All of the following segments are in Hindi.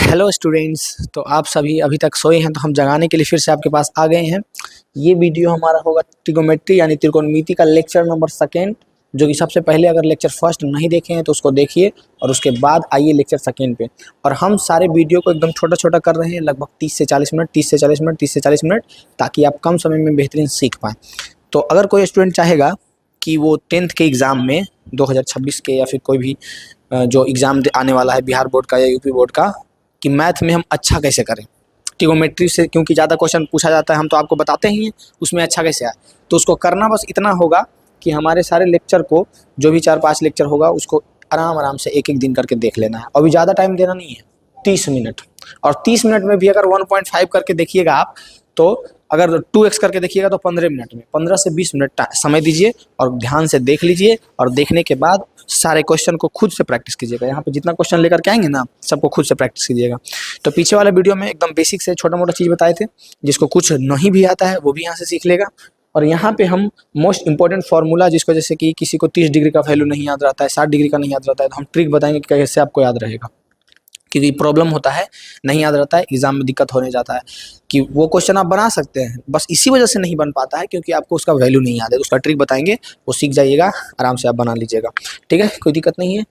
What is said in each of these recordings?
Hello students. तो आप सभी अभी तक सोए हैं तो हम जगाने के लिए फिर से आपके पास आ गए हैं। ये वीडियो हमारा होगा ट्रिगोमेट्री यानी त्रिकोणमिति का लेक्चर नंबर सेकेंड, जो कि सबसे पहले अगर लेक्चर फर्स्ट नहीं देखे हैं तो उसको देखिए और उसके बाद आइए लेक्चर सेकेंड पे। और हम सारे वीडियो को एकदम छोटा छोटा कर रहे हैं, लगभग 30 से 40 मिनट 30 से 40 मिनट 30 से 40 मिनट, ताकि आप कम समय में बेहतरीन सीख पाएँ। तो अगर कोई स्टूडेंट चाहेगा कि वो 10th के एग्ज़ाम में 2026 के या फिर कोई भी जो एग्ज़ाम आने वाला है बिहार बोर्ड का या यूपी बोर्ड का, कि मैथ में हम अच्छा कैसे करें, ट्रिगोमेट्री से क्योंकि ज़्यादा क्वेश्चन पूछा जाता है, हम तो आपको बताते ही हैं उसमें अच्छा कैसे आए। तो उसको करना बस इतना होगा कि हमारे सारे लेक्चर को, जो भी 4-5 लेक्चर होगा उसको आराम से एक एक दिन करके देख लेना है। अभी ज़्यादा टाइम देना नहीं है, 30 मिनट। और 30 मिनट में भी अगर 1.5 करके देखिएगा आप, तो अगर 2x करके देखिएगा तो 15 मिनट में 15 से 20 मिनट समय दीजिए और ध्यान से देख लीजिए। और देखने के बाद सारे क्वेश्चन को खुद से प्रैक्टिस कीजिएगा। यहाँ पे जितना क्वेश्चन लेकर के आएंगे ना, सबको खुद से प्रैक्टिस कीजिएगा। तो पीछे वाले वीडियो में एकदम बेसिक से छोटा मोटा चीज़ बताए थे, जिसको कुछ नहीं भी आता है वो भी यहाँ से सीख लेगा। और यहाँ पे हम मोस्ट इंपॉर्टेंट फार्मूला, जिसको जैसे कि किसी को 30 डिग्री का वैल्यू नहीं याद रहता है, 60 डिग्री का नहीं याद रहता है, तो हम ट्रिक बताएंगे कि कैसे आपको याद रहेगा। क्योंकि प्रॉब्लम होता है, नहीं याद रहता है, एग्जाम में दिक्कत होने जाता है कि वो क्वेश्चन आप बना सकते हैं, बस इसी वजह से नहीं बन पाता है क्योंकि आपको उसका वैल्यू नहीं याद है। उसका ट्रिक बताएंगे, वो सीख जाइएगा, आराम से आप बना लीजिएगा। ठीक है, कोई दिक्कत नहीं है।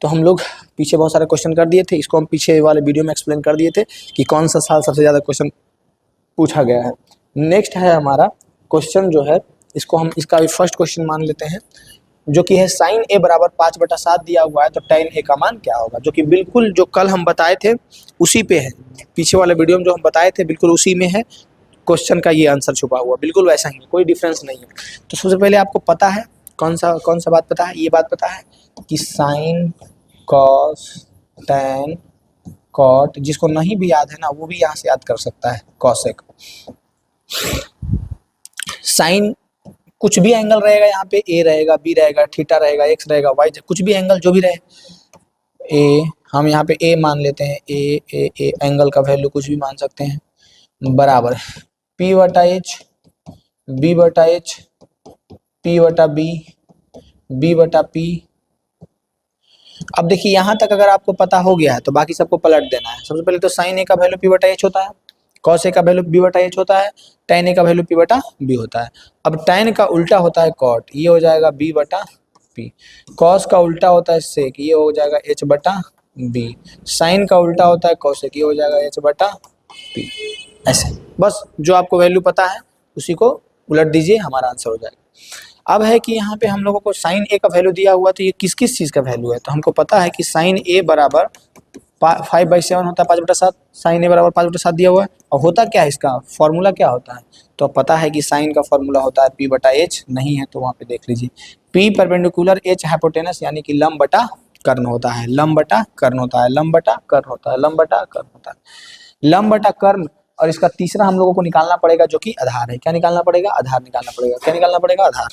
तो हम लोग पीछे बहुत सारे क्वेश्चन कर दिए थे, इसको हम पीछे वाले वीडियो में एक्सप्लेन कर दिए थे कि कौन सा साल सबसे ज़्यादा क्वेश्चन पूछा गया है। नेक्स्ट है हमारा क्वेश्चन जो है, इसको हम इसका भी फर्स्ट क्वेश्चन मान लेते हैं, जो कि है साइन ए बराबर 5/7 दिया हुआ है, तो tan ए का मान क्या होगा। जो कि बिल्कुल जो कल हम बताए थे उसी पे है, पीछे वाले वीडियो में जो हम बताए थे बिल्कुल उसी में है क्वेश्चन का ये आंसर छुपा हुआ, बिल्कुल वैसा ही, कोई डिफरेंस नहीं है। तो सबसे पहले आपको पता है कौन सा बात पता है, ये बात पता है कि साइन कॉस टैन कॉट, जिसको नहीं भी याद है ना वो भी यहाँ से याद कर सकता है। कॉसेक, साइन कुछ भी एंगल रहेगा, यहाँ पे ए रहेगा, बी रहेगा, थीटा रहेगा, एक्स रहेगा, वाई, कुछ भी एंगल जो भी रहे, ए हम यहाँ पे ए मान लेते हैं, ए एंगल का वैल्यू कुछ भी मान सकते हैं, बराबर P/H, B/H, P/B, B/P। अब देखिए यहाँ तक अगर आपको पता हो गया है तो बाकी सबको पलट देना है। सबसे पहले तो साइन ए का वैल्यू P/H होता है, कॉस ए का वैल्यू P/H होता है, tan ए का वैल्यू P/B होता है। अब tan का उल्टा होता है कॉट, ये हो जाएगा B/P। कॉस का उल्टा होता है सेक, ये हो जाएगा H/B। साइन का उल्टा होता है कॉसेक, ये हो जाएगा H/P। ऐसे बस जो आपको वैल्यू पता है उसी को उलट दीजिए, हमारा आंसर हो जाएगा। अब है कि यहाँ पे हम लोगों को साइन ए का वैल्यू दिया हुआ, तो ये किस किस चीज़ का वैल्यू है, तो हमको पता है कि साइन ए बराबर 5/7 होता है, 5/7। साइन ए बराबर 5/7 दिया हुआ है। और होता क्या है, इसका फॉर्मूला क्या होता है, तो पता है कि साइन का फॉर्मूला होता है P/H, नहीं है तो वहाँ पे देख लीजिए, P परपेंडिकुलर, H हाइपोटेनस, यानी कि लंब बटा कर्ण होता है, लंब बटा कर्ण होता है, लंब बटा कर्ण होता है, लंब बटा कर्ण होता है, लंब बटा कर्ण। और इसका तीसरा हम लोगों को निकालना पड़ेगा जो कि आधार है। क्या निकालना पड़ेगा, आधार निकालना पड़ेगा। क्या निकालना पड़ेगा, आधार।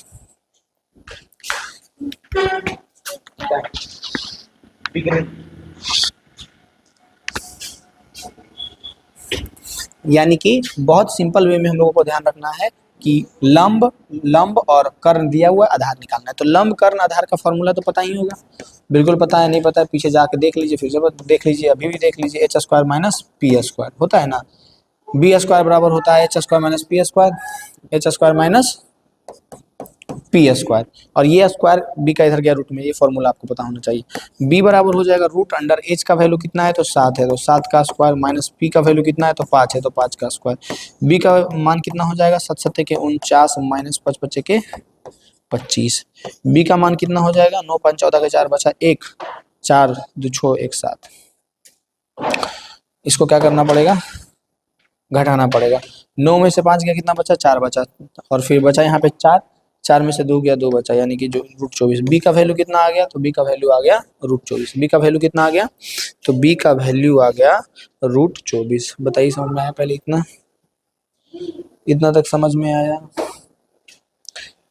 यानी कि बहुत सिंपल वे में हम लोगों को ध्यान रखना है कि लंब और कर्ण दिया हुआ, आधार निकालना है। तो लंब कर्ण आधार का फॉर्मूला तो पता ही होगा, बिल्कुल पता है, नहीं पता है पीछे जाके देख लीजिए, फिर से देख लीजिए, अभी भी देख लीजिए, h² - p² होता है ना, b² बराबर होता है h² - p², h² - p²। और ये स्क्वायर b का इधर गया रूट में, ये फॉर्मूला आपको पता होना चाहिए। b बराबर हो जाएगा रूट अंडर h का वैल्यू कितना है, तो 7 है, तो 7 का स्क्वायर माइनस p का वैल्यू कितना है, तो 5 है, तो 5 का स्क्वायर। b का मान कितना हो जाएगा, 7 के 49 माइनस 5 के 25। b का मान कितना हो जाएगा, 9 5 14 के 4 बचा 1, 4 2 6 1 7। इसको क्या करना पड़ेगा, घटाना पड़ेगा। 9 में से 5 गया, कितना बचा, 4 बचा, और फिर बचा यहाँ पे 4, 4 में से 2 गया, 2 बचा, यानी कि जो रूट 24। बी का वैल्यू कितना आ गया, तो बी का वैल्यू आ गया रूट 24। बी का वैल्यू कितना आ गया, तो बी का वैल्यू आ गया रूट 24। बताइए समझ में आया, पहले इतना तक समझ में आया।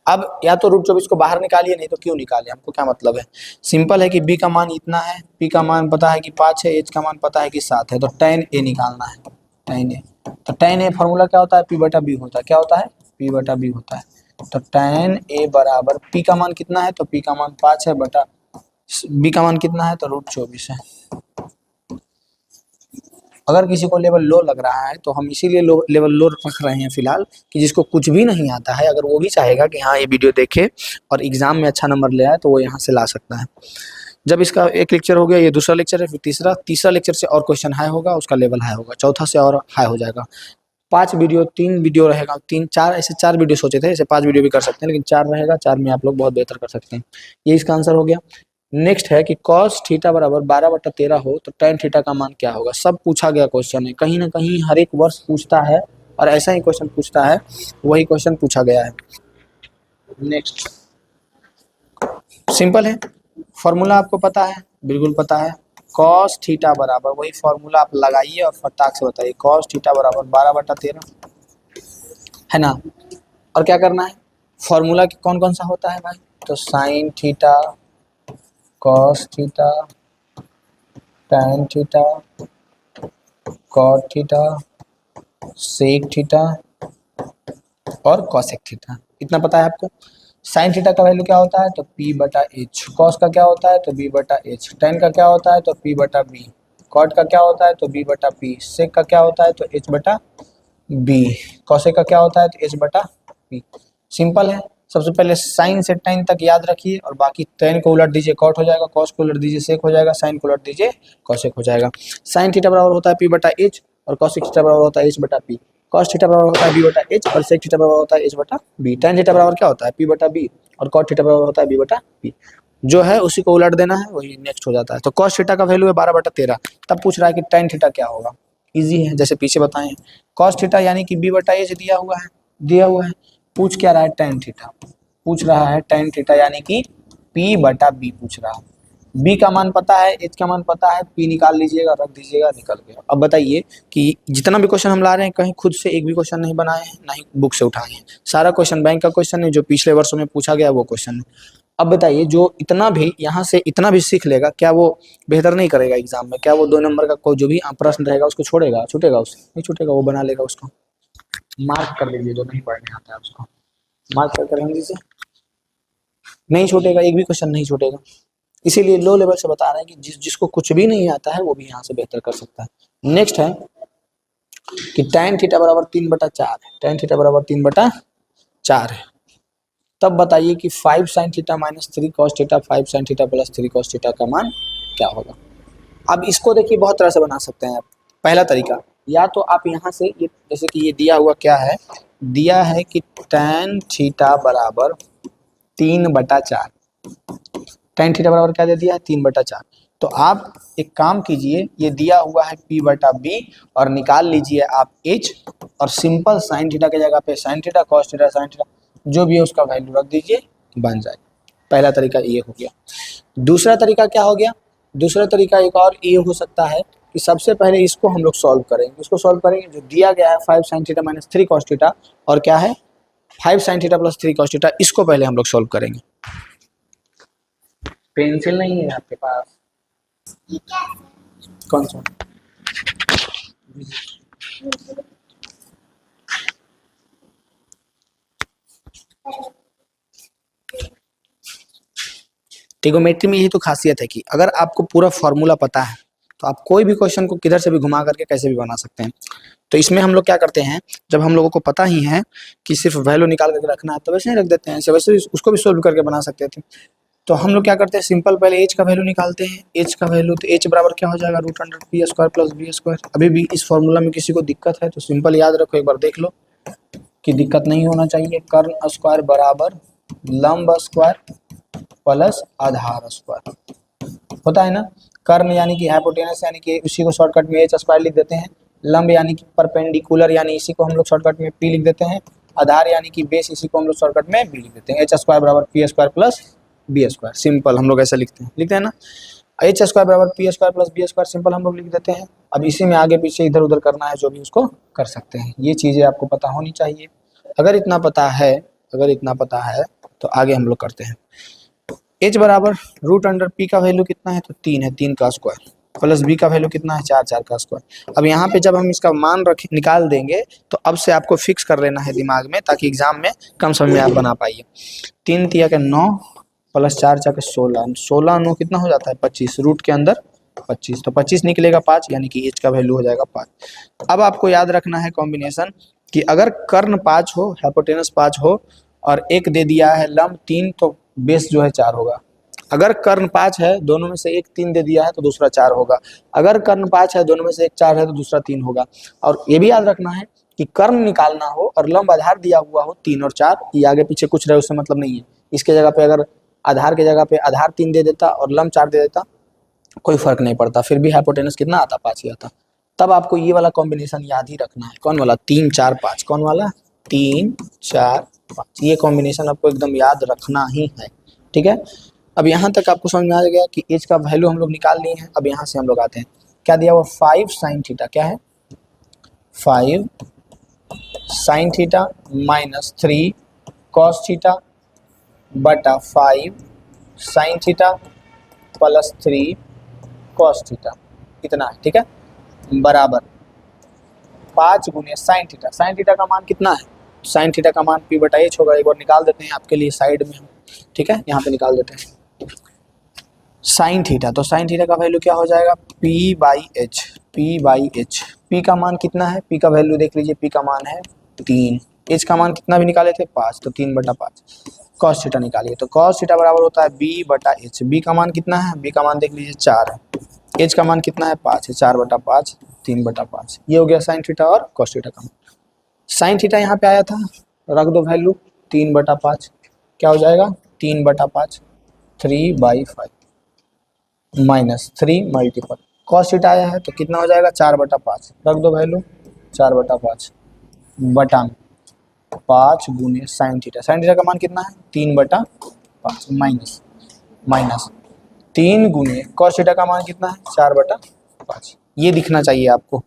अब या तो रूट 24 को बाहर निकालिए, नहीं तो क्यों निकालिए, हमको क्या मतलब है, सिंपल है कि बी का मान इतना है, पी का मान पता है कि 5 है, एच का मान पता है कि 7 है, तो tan ए निकालना है, tan ए। तो tan ए फॉर्मूला क्या होता है, P/B होता है। क्या होता है, P/B होता है। तो tan ए बराबर P का मान कितना है, तो P का मान 5 है बटा B का मान कितना है, तो रूट 24 है। अगर किसी को लेवल लो लग रहा है तो हम इसीलिए लेवल लो रख रहे हैं फिलहाल, कि जिसको कुछ भी नहीं आता है अगर वो भी चाहेगा कि हाँ ये वीडियो देखे और एग्जाम में अच्छा नंबर ले आए तो वो यहाँ से ला सकता है। जब इसका एक लेक्चर हो गया, ये दूसरा लेक्चर है, फिर तीसरा लेक्चर से और क्वेश्चन हाई होगा, उसका लेवल हाई होगा, चौथा से और हाई हो जाएगा। 5 वीडियो 3 वीडियो रहेगा, 3-4 ऐसे 4 वीडियो सोचे थे, ऐसे 5 वीडियो भी कर सकते हैं, लेकिन 4 रहेगा, 4 में आप लोग बहुत बेहतर कर सकते हैं। ये इसका आंसर हो गया। नेक्स्ट है कि cos थीटा बराबर 12/13 हो तो tan थीटा का मान क्या होगा। सब पूछा गया क्वेश्चन है, कहीं ना कहीं हर एक वर्ष पूछता है और ऐसा ही क्वेश्चन पूछता है, वही क्वेश्चन पूछा गया है। नेक्स्ट सिंपल है, फॉर्मूला आपको पता है, बिल्कुल पता है। cos थीटा बराबर वही फॉर्मूला आप लगाइए और फटाक से बताइए। cos थीटा बराबर 12/13 है ना। और क्या करना है, फॉर्मूला कौन कौन सा होता है भाई, तो sine theta, cos theta, tan theta, cot theta, sec theta और cosec थीटा, इतना पता है आपको। साइन थीटा का वैल्यू क्या होता है, तो p/h। cos का क्या होता है, तो b/h। tan का क्या होता है, तो p/b। cot का क्या होता है, तो b/p। sec का क्या होता है, तो h/b। cosec का क्या होता है, तो h/p। सिंपल है। सबसे पहले साइन से tan तक याद रखिए और बाकी tan को उलट दीजिए cot हो जाएगा, cos को उलट दीजिए sec हो जाएगा, sin को उलट दीजिए cosec हो जाएगा। साइन थीटा बराबर होता है p/h और cosec थीटा बराबर होता है h/p। cos थीटा बराबर होता है b/h और sec थीटा बराबर होता है h/b। tan थीटा बराबर क्या होता है, p/b और cot थीटा बराबर होता है b/p। जो है उसी को उलट देना है, वही नेक्स्ट हो जाता है। तो cos थीटा का वैल्यू है 12/13। तब पूछ रहा है कि tan थीटा क्या होगा। इजी है, जैसे पीछे बताएं। cos थीटा यानी कि b/h दिया हुआ है। पूछ क्या रहा है, tan थीटा पूछ रहा है। tan थीटा यानी कि p/b पूछ रहा है। b का मान पता है, h का मान पता है, p निकाल लीजिएगा, रख दीजिएगा, निकल गया। अब बताइए कि जितना भी क्वेश्चन हम ला रहे हैं कहीं खुद से एक भी क्वेश्चन नहीं बनाए हैं, ना ही बुक से उठाए हैं। सारा क्वेश्चन बैंक का क्वेश्चन है, जो पिछले वर्षों में पूछा गया वो क्वेश्चन है। अब बताइए, जो इतना भी यहाँ से इतना भी सीख लेगा, क्या वो बेहतर नहीं करेगा एग्जाम में? क्या वो 2 नंबर का कोई जो भी प्रश्न रहेगा उसको छोड़ेगा, छूटेगा उससे? नहीं छूटेगा, वो बना लेगा उसको। मार्क कर लीजिए, जो नहीं पढ़ने आता है उसको मार्क कर रख दीजिए, नहीं छूटेगा, एक भी क्वेश्चन नहीं छूटेगा। इसीलिए लो लेवल से बता रहे हैं कि जिसको कुछ भी नहीं आता है वो भी यहाँ से बेहतर कर सकता है। नेक्स्ट है कि tan थीटा बराबर 3/4 है। tan थीटा बराबर 3/4 है। तब बताइए कि 5 sin theta minus 3 cos theta 5 sin theta plus 3 cos theta का मान क्या होगा। अब इसको देखिए बहुत तरह से बना सकते हैं आप। पहला तरीका, या तो आप यहाँ से ये, जैसे कि ये दिया हुआ क्या है, दिया है कि tan थीटा बराबर 3/4। tan थीटा बराबर क्या दे दिया है, 3/4। तो आप एक काम कीजिए, ये दिया हुआ है p/b और निकाल लीजिए आप h और सिंपल sin थीटा की जगह पे sin theta cos theta sin theta जो भी है उसका वैल्यू रख दीजिए, बन जाएगा। पहला तरीका ये हो गया। दूसरा तरीका क्या हो गया, दूसरा तरीका एक और ये हो सकता है कि सबसे पहले इसको हम लोग सॉल्व करेंगे। इसको सॉल्व करेंगे, जो दिया गया है 5 sin theta minus 3 cos theta और क्या है 5 sin theta plus 3 cos theta, इसको पहले हम लोग सॉल्व करेंगे। पेंसिल नहीं है आपके पास? कौन सा? ट्रिगोमेट्री में यही तो खासियत है कि अगर आपको पूरा फॉर्मूला पता है तो आप कोई भी क्वेश्चन को किधर से भी घुमा करके कैसे भी बना सकते हैं। तो इसमें हम लोग क्या करते हैं, जब हम लोगों को पता ही है कि सिर्फ वैल्यू निकाल करके रखना है तो वैसे ही रख देते हैं, वैसे उसको भी सोल्व करके बना सकते थे। तो हम लोग क्या करते हैं, सिंपल पहले h का वैल्यू निकालते हैं। h का वैल्यू तो h बराबर क्या हो जाएगा, √p² प्लस b²। अभी भी इस फॉर्मूला में किसी को दिक्कत है तो सिंपल याद रखो, एक बार देख लो कि दिक्कत नहीं होना चाहिए। कर्ण स्क्वायर बराबर लंब स्क्वायर प्लस आधार स्क्वायर होता है ना। कर्ण यानी कि हाइपोटेनस, यानी कि उसी को शॉर्टकट में h² लिख देते हैं। लंब यानी कि परपेंडिकुलर, यानी इसी को हम लोग शॉर्टकट में p लिख देते हैं। आधार यानी कि बेस, इसी को हम लोग शॉर्टकट में b लिख देते हैं। h² बराबर p² प्लस b²। सिंपल हम लोग ऐसा लिखते हैं ना। h² बराबर p² प्लस b² सिंपल हम लोग लिख देते हैं। अब इसी में आगे पीछे इधर उधर करना है जो भी उसको कर सकते हैं। ये चीज़ें आपको पता होनी चाहिए। अगर इतना पता है तो आगे हम लोग करते हैं। h बराबर √p का वैल्यू कितना है, तो 3 है, 3 का स्क्वायर प्लस b का वैल्यू कितना है, 4 का स्क्वायर। अब यहाँ पे जब हम इसका मान निकाल देंगे तो अब से आपको फिक्स कर लेना है दिमाग में, ताकि एग्जाम में कम समय में आप बना पाइए। 3 × 9 प्लस 4 × 16, 16 9 कितना हो जाता है, 25। रूट के अंदर 25, तो 25 निकलेगा 5, यानी कि एच का वैल्यू हो जाएगा 5। अब आपको याद रखना है कॉम्बिनेशन कि अगर कर्ण 5 हो, हाइपोटेनस 5 हो और एक दे दिया है लंब 3, तो बेस जो है 4 होगा। अगर कर्ण 5 है, दोनों में से एक 3 दे दिया है तो दूसरा 4 होगा। अगर कर्ण 5 है, दोनों में से एक 4 है तो दूसरा 3 होगा। और ये भी याद रखना है कि कर्ण निकालना हो और लंब आधार दिया हुआ हो 3 और 4, ये आगे पीछे कुछ रहे उससे मतलब नहीं है। इसके जगह पे अगर आधार के जगह पे आधार 3 दे देता और लंब 4 दे देता, कोई फर्क नहीं पड़ता, फिर भी हाइपोटेनस कितना आता, 5 ही आता। तब आपको ये वाला कॉम्बिनेशन याद ही रखना है। कौन वाला? 3 4 5। कौन वाला? 3 4 5। ये कॉम्बिनेशन आपको एकदम याद रखना ही है, ठीक है। अब यहाँ तक आपको समझ में आ गया कि एच का वैल्यू हम लोग निकाल लिए हैं। अब यहाँ से हम लोग आते हैं, क्या दिया हुआ? 5 साइन थीटा। क्या है? 5 sign theta minus 3 cos theta बटा 5 sign theta plus 3 cos theta, इतना है, ठीक है, बराबर 5 गुने साइन थीटा। साइन थीटा का मान कितना है? साइन थीटा का मान पी बटा एच होगा। एक बार निकाल देते हैं आपके लिए साइड में, ठीक है, यहाँ पे निकाल देते हैं साइन थीटा। तो साइन थीटा का वैल्यू क्या हो जाएगा? P by H. P by H, P का मान कितना है? पी का वैल्यू देख लीजिए, पी का मान है 3, एच का मान कितना भी निकाले थे? 5, तो 3 बटा 5। कॉस थीटा निकालिए, तो कॉस थीटा बराबर होता है बी बटा एच। बी का मान कितना है? बी का मान देख लीजिए 4 है। एच का मान कितना है? 5 है। 4 बटा 5, 3 बटा 5। ये हो गया साइन थीटा और कॉस थीटा का मान। साइन थीटा यहाँ पे आया था, रख दो वैल्यू 3 बटा 5। क्या हो जाएगा? 3 बटा 5, 3/5 माइनस 3 मल्टीपल कॉस थीटा आया है तो कितना हो जाएगा? 4 बटा 5। रख दो वैल्यू 4 बटा 5 बटा 5 गुने साइन थीटा। साइन थीटा का मान कितना है? 3 बटा 5 माइनस माइनस 3 गुने कॉस थीटा का मान कितना है? 4 बटा 5। ये दिखना चाहिए आपको,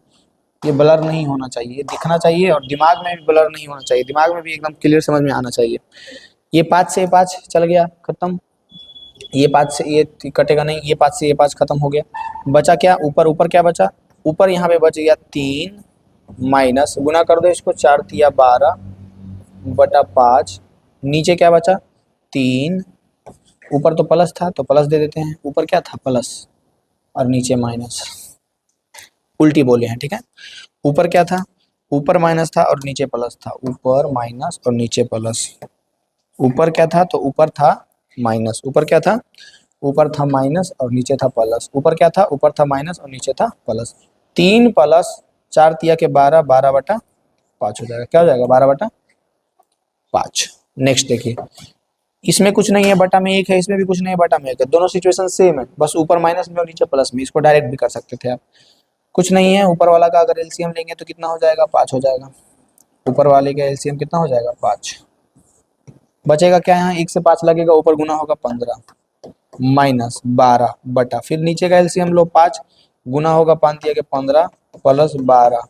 ये ब्लर नहीं होना चाहिए, ये दिखना चाहिए और दिमाग में भी ब्लर नहीं होना चाहिए, दिमाग में भी एकदम क्लियर समझ में आना चाहिए। ये 5 से 5 चल गया, खत्म। ये 5 से ये कटेगा नहीं, ये 5 से ये 5 खत्म हो गया। बचा क्या? ऊपर ऊपर क्या बचा? ऊपर यहाँ पे बच गया 3 माइनस, गुना कर दो इसको, 4 तिया 12 बटा 5। नीचे क्या बचा? 3। ऊपर तो प्लस था तो प्लस दे देते हैं, ऊपर क्या था? प्लस और नीचे माइनस। उल्टी बोले हैं, ठीक है। ऊपर क्या था? ऊपर माइनस था और नीचे प्लस था। ऊपर माइनस और नीचे प्लस। ऊपर क्या था? तो ऊपर था माइनस। ऊपर क्या था? ऊपर था माइनस और नीचे था प्लस। ऊपर क्या था? ऊपर था माइनस और नीचे था प्लस। 3 प्लस 4 तिया के 12, 12 बटा 5 हो जाएगा। क्या हो जाएगा? 12 बटा 5। नेक्स्ट देखिए, इसमें कुछ नहीं है, बटा में 1 है, इसमें भी कुछ नहीं है, बटा में 1 है। दोनों सिचुएशन सेम है, बस ऊपर माइनस में और नीचे प्लस में। इसको डायरेक्ट भी कर सकते थे आप, कुछ नहीं है। ऊपर वाला का अगर एलसीएम लेंगे तो कितना हो जाएगा? 5 हो जाएगा। ऊपर वाले का एलसीएम कितना हो जाएगा? 5। बचेगा क्या? यहाँ 1 से 5 लगेगा, ऊपर गुना होगा 15 माइनस 12 बटा, फिर नीचे का एलसीएम लो 5, गुना होगा 5 दिया के 15 प्लस 12।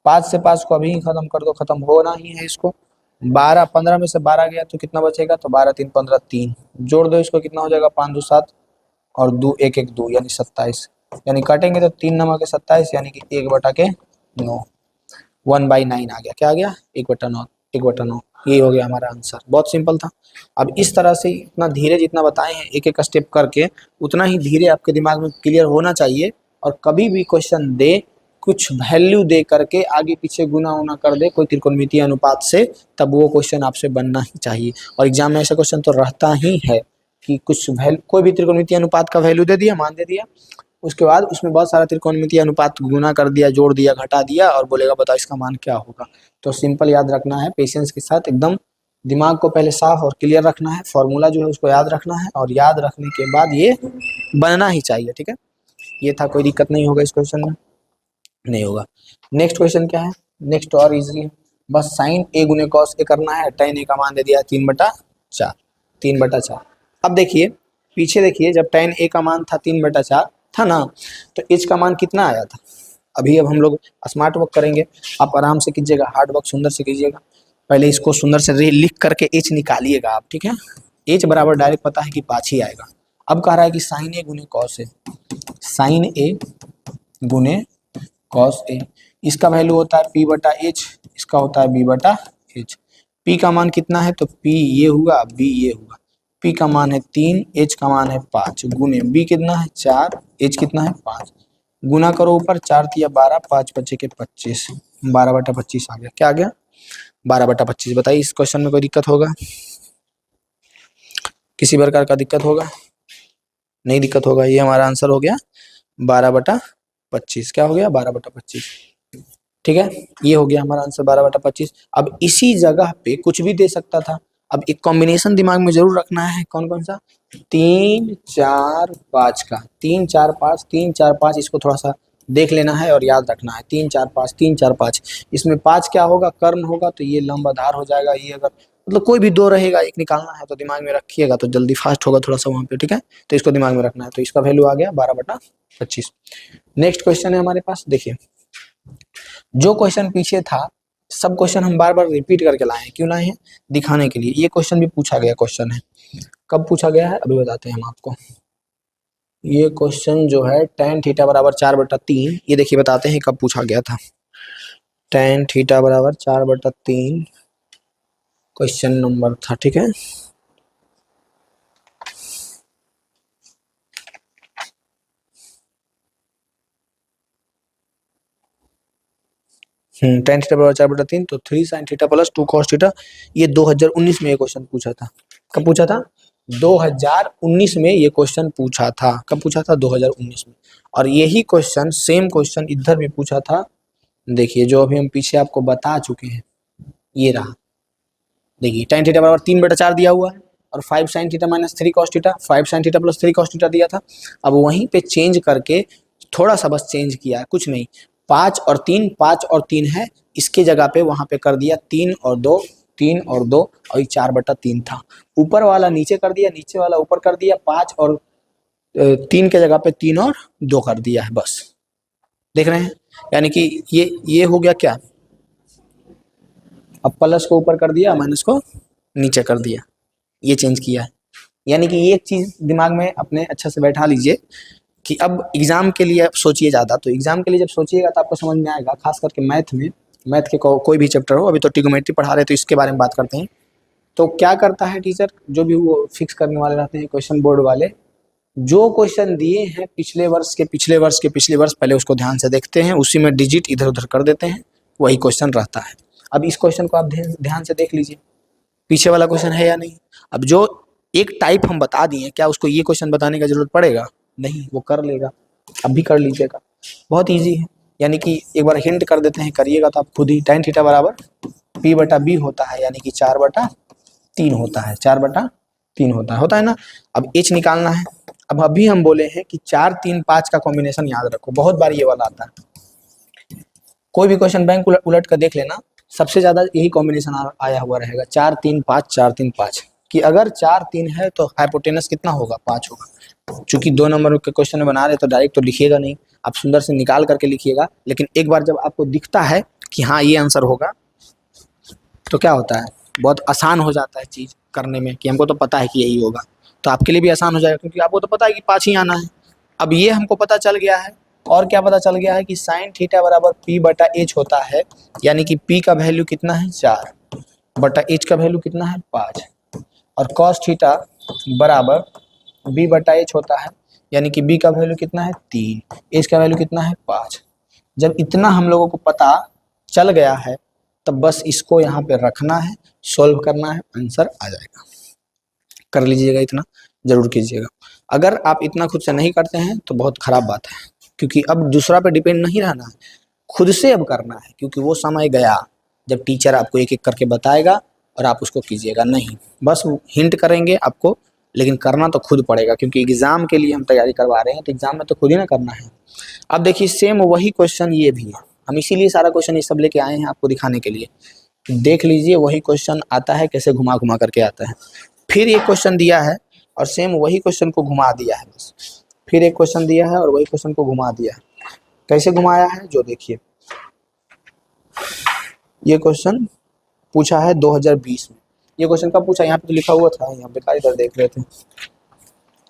5 से 5 को अभी ही खत्म कर दो, खत्म होना ही है इसको। 12, 15 में से 12 गया तो कितना बचेगा? तो 12 3 15, 3 जोड़ दो इसको, कितना हो जाएगा? 5 2 7 और 2 1 1 2 यानी 27। यानी काटेंगे तो 3 नमक के 27 यानी कि 1 बटा के 9, 1/9 आ गया। क्या आ गया? 1 बटा 9, 1 बटा 9। ये हो गया हमारा आंसर, बहुत सिंपल था। अब इस तरह से इतना धीरे जितना बताए हैं एक एक स्टेप करके, उतना ही धीरे आपके दिमाग में क्लियर होना चाहिए। और कभी भी क्वेश्चन दे, कुछ वैल्यू दे करके आगे पीछे गुना उना कर दे कोई त्रिकोणमितीय अनुपात से, तब वो क्वेश्चन आपसे बनना ही चाहिए। और एग्जाम में ऐसा क्वेश्चन तो रहता ही है कि कुछ वैल्यू, कोई भी त्रिकोणमितीय अनुपात का वैल्यू दे दिया, मान दे दिया, उसके बाद उसमें बहुत सारा त्रिकोणमितीय अनुपात गुना कर दिया, जोड़ दिया, घटा दिया और बोलेगा बताओ इसका मान क्या होगा। तो सिंपल याद रखना है, पेशेंस के साथ एकदम दिमाग को पहले साफ और क्लियर रखना है, फॉर्मूला जो है उसको याद रखना है और याद रखने के बाद ये बनना ही चाहिए, ठीक है। ये था, कोई दिक्कत नहीं होगा इस क्वेश्चन में, नहीं होगा। नेक्स्ट क्वेश्चन क्या है? नेक्स्ट और इजी है, बस साइन ए गुने कॉस ए करना है। tan ए का मान दे दिया 3 बटा 4, 3 बटा 4। अब देखिए पीछे, देखिए जब tan ए का मान था 3 बटा 4 था ना, तो एच का मान कितना आया था? अभी अब हम लोग स्मार्ट वर्क करेंगे, आप आराम से कीजिएगा, हार्ड वर्क सुंदर से कीजिएगा। पहले इसको सुंदर से लिख करके एच निकालिएगा आप, ठीक है। एच बराबर डायरेक्ट पता है कि 5 ही आएगा। अब कह रहा है कि साइन ए गुने कॉस ए, साइन ए गुने कॉस ए, इसका वैल्यू होता है पी बटा एच, इसका होता है बी बटा एच। पी का मान कितना है? तो पी ये हुआ, बी ये हुआ। P का मान है 3, H का मान है 5 गुने B कितना है 4, H कितना है 5, गुना करो ऊपर 4 तिया 12, 5 बचे के 25, 12/25 आ गया। क्या आ गया? 12/25। बताइए इस क्वेश्चन में कोई दिक्कत होगा? किसी प्रकार का दिक्कत होगा? नहीं दिक्कत होगा। ये हमारा आंसर हो गया 12/25। क्या हो गया? 12/25। ठीक है, ये हो गया हमारा आंसर 12/25। अब इसी जगह पे कुछ भी दे सकता था। अब एक कॉम्बिनेशन दिमाग में जरूर रखना है। कौन कौन सा? 3 4 5 का। 3 4 5, 3 4 5, इसको थोड़ा सा देख लेना है और याद रखना है। 3 4 5, 3 4 5, इसमें 5 क्या होगा? कर्ण होगा, तो ये लंबाधार हो जाएगा। ये अगर मतलब कोई भी दो रहेगा, एक निकालना है तो दिमाग में रखिएगा तो जल्दी फास्ट होगा थोड़ा सा वहां पे। ठीक है, तो इसको दिमाग में रखना है। तो इसका वैल्यू आ गया 12/25। नेक्स्ट क्वेश्चन है हमारे पास। देखिए, जो क्वेश्चन पीछे था, सब क्वेश्चन हम बार बार रिपीट करके लाए हैं। क्यों लाए हैं? दिखाने के लिए। ये क्वेश्चन भी पूछा गया क्वेश्चन है। कब पूछा गया है अभी बताते हैं हम आपको। ये क्वेश्चन जो है tan थीटा बराबर 4/3, ये देखिए बताते हैं कब पूछा गया था। tan थीटा बराबर 4/3 क्वेश्चन नंबर था। ठीक है, tan थीटा बराबर 4/3, तो 3 sin theta plus 2 cos theta. ये 2019 में ये क्वेश्चन पूछा था। कब पूछा था? 2019 में ये क्वेश्चन पूछा था। कब पूछा था? 2019 में। और यही क्वेश्चन, सेम क्वेश्चन इधर भी पूछा था। देखिए, जो अभी हम पीछे आपको बता चुके हैं, ये रहा। देखिए, tan थीटा बराबर 3/4 दिया हुआ है और 5 sin theta minus 3 cos theta, 5 sin theta plus 3 cos theta दिया था। अब वहीं पे चेंज करके थोड़ा सा बस चेंज किया है, कुछ नहीं। 5 और 3, 5 और 3 है, इसके जगह पे वहां पे कर दिया 3 और 2, 3 और 2, और ये 4/3 था। ऊपर वाला नीचे कर दिया, नीचे वाला ऊपर कर दिया। 5 और 3 के जगह पे 3 और 2 कर दिया है बस। देख रहे हैं? यानी कि ये हो गया क्या? अब प्लस को ऊपर कर दिया, माइनस को नीचे कर दिया, ये चेंज किया है। यानी कि ये एक चीज दिमाग में अपने अच्छा से बैठा लीजिए कि अब एग्जाम के लिए सोचिए ज़्यादा। तो एग्जाम के लिए जब सोचिएगा तो आपको समझ में आएगा, खास करके मैथ में। मैथ के कोई भी चैप्टर हो, अभी तो ट्रिग्नोमेट्री पढ़ा रहे हैं तो इसके बारे में बात करते हैं। तो क्या करता है टीचर, जो भी वो फिक्स करने वाले रहते हैं क्वेश्चन बोर्ड वाले, जो क्वेश्चन दिए हैं पिछले वर्ष के पिछले वर्ष के पिछले वर्ष, पहले उसको ध्यान से देखते हैं, उसी में डिजिट इधर उधर कर देते हैं, वही क्वेश्चन रहता है। अब इस क्वेश्चन को आप ध्यान से देख लीजिए, पीछे वाला क्वेश्चन है या नहीं। अब जो एक टाइप हम बता दिए, क्या उसको ये क्वेश्चन बताने का जरूरत पड़ेगा? नहीं, वो कर लेगा। अब भी कर लीजिएगा, बहुत इजी है। यानी कि एक बार हिंट कर देते हैं, करिएगा तो आप खुद ही। tan थीटा बराबर P/B होता है, यानी कि 4/3 होता है। 4/3 होता है ना। अब H निकालना है। अब अभी हम बोले हैं कि 4 3 5 का कॉम्बिनेशन याद रखो, बहुत बार ये वाला आता है। कोई भी क्वेश्चन बैंक उलट कर देख लेना, सबसे ज्यादा यही कॉम्बिनेशन आया हुआ रहेगा, 4 3 5, 4 3 5। कि अगर 4 3 है तो हाइपोटेनस कितना होगा? 5 होगा। चूंकि 2 नंबर के क्वेश्चन में बना रहे तो डायरेक्ट तो लिखिएगा नहीं, आप सुंदर से निकाल करके लिखिएगा। लेकिन एक बार जब आपको दिखता है कि हाँ ये आंसर होगा, तो क्या होता है, बहुत आसान हो जाता है चीज करने में, कि हमको तो पता है कि यही होगा। तो आपके लिए भी आसान हो जाएगा, क्योंकि आपको तो पता है कि 5 ही आना है। अब ये हमको पता चल गया है। और क्या पता चल गया है कि sin थीटा बराबर P/H होता है, यानी कि P का वैल्यू कितना है? 4 बटा H का वैल्यू कितना है? 5। और cos थीटा बराबर B/H होता है, यानी कि B का वैल्यू कितना है? 3, H का वैल्यू कितना है? 5। जब इतना हम लोगों को पता चल गया है, तब बस इसको यहाँ पे रखना है, सॉल्व करना है, आंसर आ जाएगा। कर लीजिएगा, इतना जरूर कीजिएगा। अगर आप इतना खुद से नहीं करते हैं तो बहुत खराब बात है, क्योंकि अब दूसरा पे डिपेंड नहीं रहना है, खुद से अब करना है। क्योंकि वो समय गया जब टीचर आपको एक एक करके बताएगा और आप उसको कीजिएगा नहीं, बस हिंट करेंगे आपको, लेकिन करना तो खुद पड़ेगा, क्योंकि एग्जाम के लिए हम तैयारी करवा रहे हैं, तो एग्जाम में तो खुद ही ना करना है। अब देखिए, सेम वही क्वेश्चन ये भी है, हम इसीलिए सारा क्वेश्चन ये सब लेके आए हैं आपको दिखाने के लिए। देख लीजिए, वही क्वेश्चन आता है, कैसे घुमा घुमा करके आता है। फिर एक क्वेश्चन दिया है और सेम वही क्वेश्चन को घुमा दिया है बस। फिर एक क्वेश्चन दिया है और वही क्वेश्चन को घुमा दिया है। कैसे घुमाया है, जो देखिए, ये क्वेश्चन पूछा है 2020 में। ये क्वेश्चन कब पूछा? यहाँ पे तो लिखा हुआ था, यहाँ पे इधर देख रहे थे।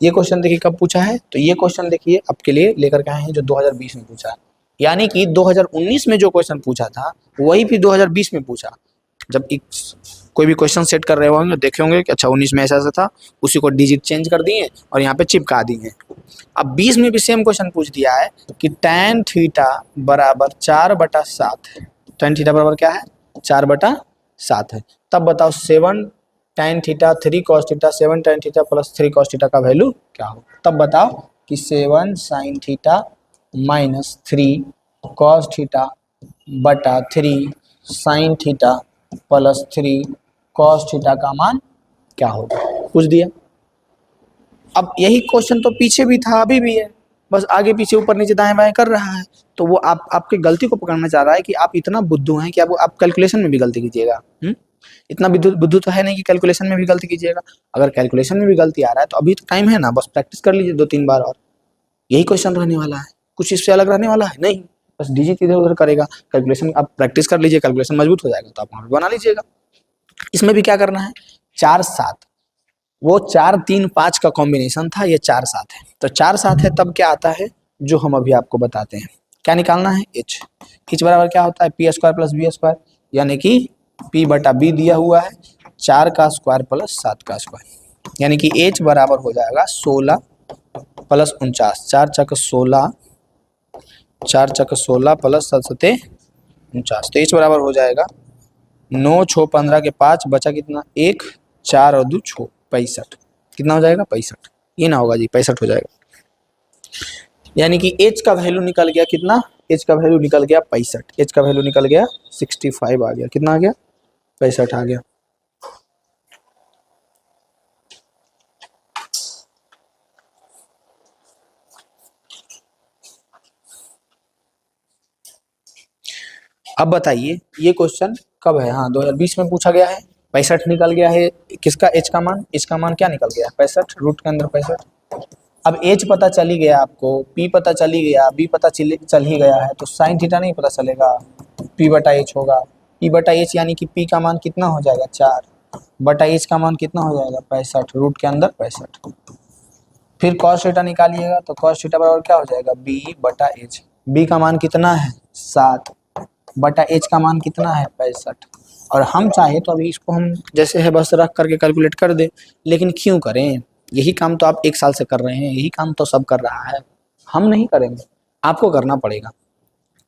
ये क्वेश्चन देखिए कब पूछा है, तो ये क्वेश्चन देखिए आपके लिए लेकर के आए हैं जो 2020 में पूछा है। यानी कि 2019 में जो क्वेश्चन पूछा था, वही फिर 2020 में पूछा। जब एक कोई भी क्वेश्चन सेट कर रहे होंगे देखे होंगे कि अच्छा 19 में ऐसा ऐसा था, उसी को डिजिट चेंज कर दिए और यहाँ पे चिपका दिए। अब 20 में भी सेम क्वेश्चन पूछ दिया है कि tan थीटा बराबर 4/7 है। tan थीटा बराबर क्या है? 4/7 है। तब बताओ 7 tan theta 3 cos theta 7 tan theta plus 3 cos theta का वैल्यू क्या होगा? तब बताओ कि 7 sin theta minus 3 cos theta बटा 3 sin theta plus 3 cos theta का मान क्या होगा? पूछ दिया। अब यही क्वेश्चन तो पीछे भी था, अभी भी है, बस आगे पीछे ऊपर नीचे दाएं बाएं कर रहा है। तो वो आपकी गलती को पकड़ना चाह रहा है कि आप इतना बुद्धू हैं कि आप कैलकुलेशन में भी गलती कीजिएगा। इतना बुद्धू तो है नहीं कि कैलकुलेशन में भी गलती कीजिएगा। अगर कैलकुलेशन में भी गलती आ रहा है तो अभी तो टाइम है ना, बस प्रैक्टिस कर लीजिए 2-3 बार और। यही क्वेश्चन रहने वाला है, कुछ इससे अलग रहने वाला है नहीं। बस डिजिट इधर उधर करेगा, कैलकुलेशन आप प्रैक्टिस कर लीजिए, कैलकुलेशन मजबूत हो जाएगा तो आप वहाँ पे बना लीजिएगा। इसमें भी क्या करना है? 4-7, वो 4-3-5 का कॉम्बिनेशन था, ये 4-7 है। तो 4-7 है तब क्या आता है जो हम अभी आपको बताते हैं। क्या निकालना है? एच बराबर क्या होता है? P square plus B square, यानी कि पी बटा बी दिया हुआ है 4 का स्क्वायर प्लस 7 का स्क्वायर, यानी कि एच बराबर हो जाएगा 16 प्लस 49, 4 चक 16, 4 चक 16 प्लस 7 सते 49। तो एच बराबर हो जाएगा 9 6 15 के 5 बचा कितना? 1 4 और 2 6 65। कितना हो जाएगा? 65। ये ना होगा जी, 65 हो जाएगा। यानी कि एच का वैल्यू निकल गया कितना? एच का वैल्यू निकल गया 65। एच का वैल्यू निकल गया 65 आ गया। कितना आ गया? 65 आ गया। अब बताइए ये क्वेश्चन कब है? हाँ 2020 में पूछा गया है। 65 निकल गया है। किसका? एच का मान। एच का मान क्या निकल गया? 65, रूट के अंदर 65। अब एच पता चल ही गया आपको, पी पता चल ही गया, बी पता चल ही गया है, तो साइन थीटा नहीं पता चलेगा, पी बटा एच होगा। पी बटा एच यानी कि पी का मान कितना हो जाएगा? 4 बटा एच का मान कितना हो जाएगा? 65, रूट के अंदर 65। फिर कॉस थीटा निकालिएगा तो कॉस थीटा बराबर क्या हो जाएगा? बी बटा एच। बी का मान कितना है? 7 बटा एच का मान कितना है? 65। और हम चाहे तो अभी इसको हम जैसे है बस रख करके कैलकुलेट कर दे, लेकिन क्यों करें? यही काम तो आप 1 साल से कर रहे हैं, यही काम तो सब कर रहा है, हम नहीं करेंगे, आपको करना पड़ेगा।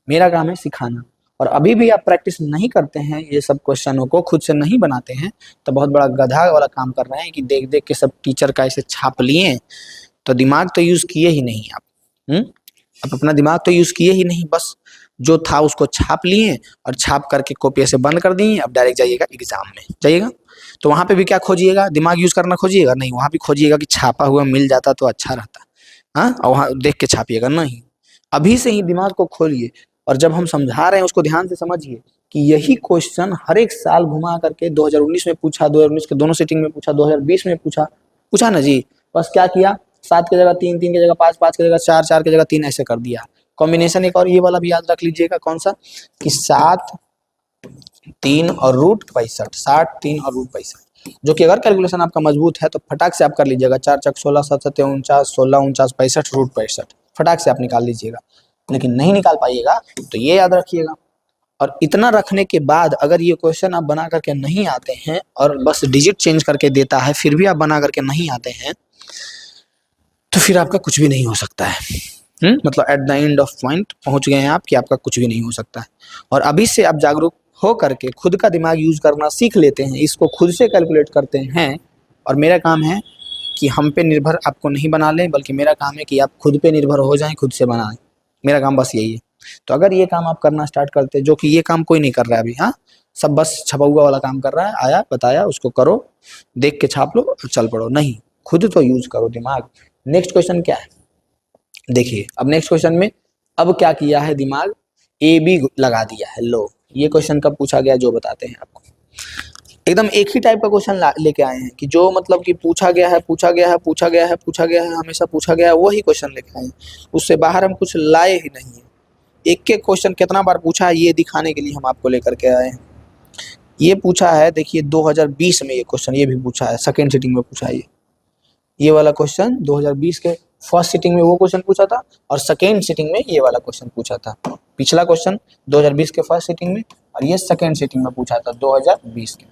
मेरा काम है सिखाना। और अभी भी आप प्रैक्टिस नहीं करते हैं, ये सब क्वेश्चनों को खुद से नहीं बनाते हैं, तो बहुत बड़ा गधा वाला काम कर रहे हैं कि देख देख के सब टीचर का ऐसे छाप लिए, तो दिमाग तो यूज किए ही नहीं आप। आप अपना दिमाग तो यूज किए ही नहीं, बस जो था उसको छाप लिए और छाप करके कॉपी से बंद कर दिए। अब डायरेक्ट जाइएगा एग्जाम में, जाइएगा तो वहां पे भी क्या खोजिएगा? दिमाग यूज करना खोजिएगा नहीं, वहां भी खोजिएगा कि छापा हुआ मिल जाता तो अच्छा रहता। हाँ, और वहां देख के छापिएगा नहीं, अभी से ही दिमाग को खोलिए। और जब हम समझा रहे हैं उसको ध्यान से समझिए कि यही क्वेश्चन हर एक साल घुमा करके 2019 में पूछा, 2019 के दोनों सीटिंग में पूछा, 2020 में पूछा, पूछा ना जी। बस क्या किया? 7 की जगह 3, 3 की जगह 5, 5 की जगह 4, 4 की जगह 3 ऐसे कर दिया। कॉम्बिनेशन एक और ये वाला भी याद रख लीजिएगा, कौन सा? कि 7 3 और रूट 65, 60 3 और रूट 65, जो कि अगर कैलकुलेशन आपका मजबूत है तो फटाक से आप कर लीजिएगा। 4 चक 16 7 7 49, 16 49 65 रूट 65, फटाक से आप निकाल लीजिएगा। लेकिन नहीं निकाल पाइएगा तो ये याद रखिएगा। और इतना रखने के बाद अगर ये क्वेश्चन आप बना करके नहीं आते हैं और बस डिजिट चेंज करके देता है फिर भी आप बना करके नहीं आते हैं, तो फिर आपका कुछ भी नहीं हो सकता है। मतलब at the end of point पहुंच गए हैं आप कि आपका कुछ भी नहीं हो सकता है। और अभी से आप जागरूक हो करके खुद का दिमाग यूज करना सीख लेते हैं, इसको खुद से कैलकुलेट करते हैं। और मेरा काम है कि हम पे निर्भर आपको नहीं बना लें, बल्कि मेरा काम है कि आप खुद पे निर्भर हो जाएं, खुद से बनाएं। मेरा काम बस यही है। तो अगर ये काम आप करना स्टार्ट करते, जो कि ये काम कोई नहीं कर रहा है अभी, हाँ सब बस छपा हुआ वाला काम कर रहा है, आया बताया उसको करो, देख के छाप लो और चल पड़ो, नहीं खुद तो यूज करो दिमाग। नेक्स्ट क्वेश्चन क्या है देखिए। अब नेक्स्ट क्वेश्चन में अब क्या किया है दिमाग? ए बी लगा दिया है। लो ये क्वेश्चन कब पूछा गया जो बताते हैं आपको। एकदम एक ही टाइप का क्वेश्चन लेके आए हैं कि जो मतलब कि पूछा गया है, पूछा गया है, पूछा गया है, पूछा गया है, हमेशा पूछा गया है, वही क्वेश्चन लेके आए हैं। उससे बाहर हम कुछ लाए ही नहीं है। एक एक क्वेश्चन कितना बार पूछा है ये दिखाने के लिए हम आपको लेकर के आए हैं। ये पूछा है देखिए 2020 में, ये क्वेश्चन ये भी पूछा है, सेकेंड सिटिंग में पूछा है। ये वाला क्वेश्चन 2020 के फर्स्ट सिटिंग में वो क्वेश्चन पूछा था और सेकेंड सिटिंग में ये वाला क्वेश्चन पूछा था। पिछला क्वेश्चन 2020 के फर्स्ट सिटिंग में और ये सेकेंड सिटिंग में पूछा था 2020 के।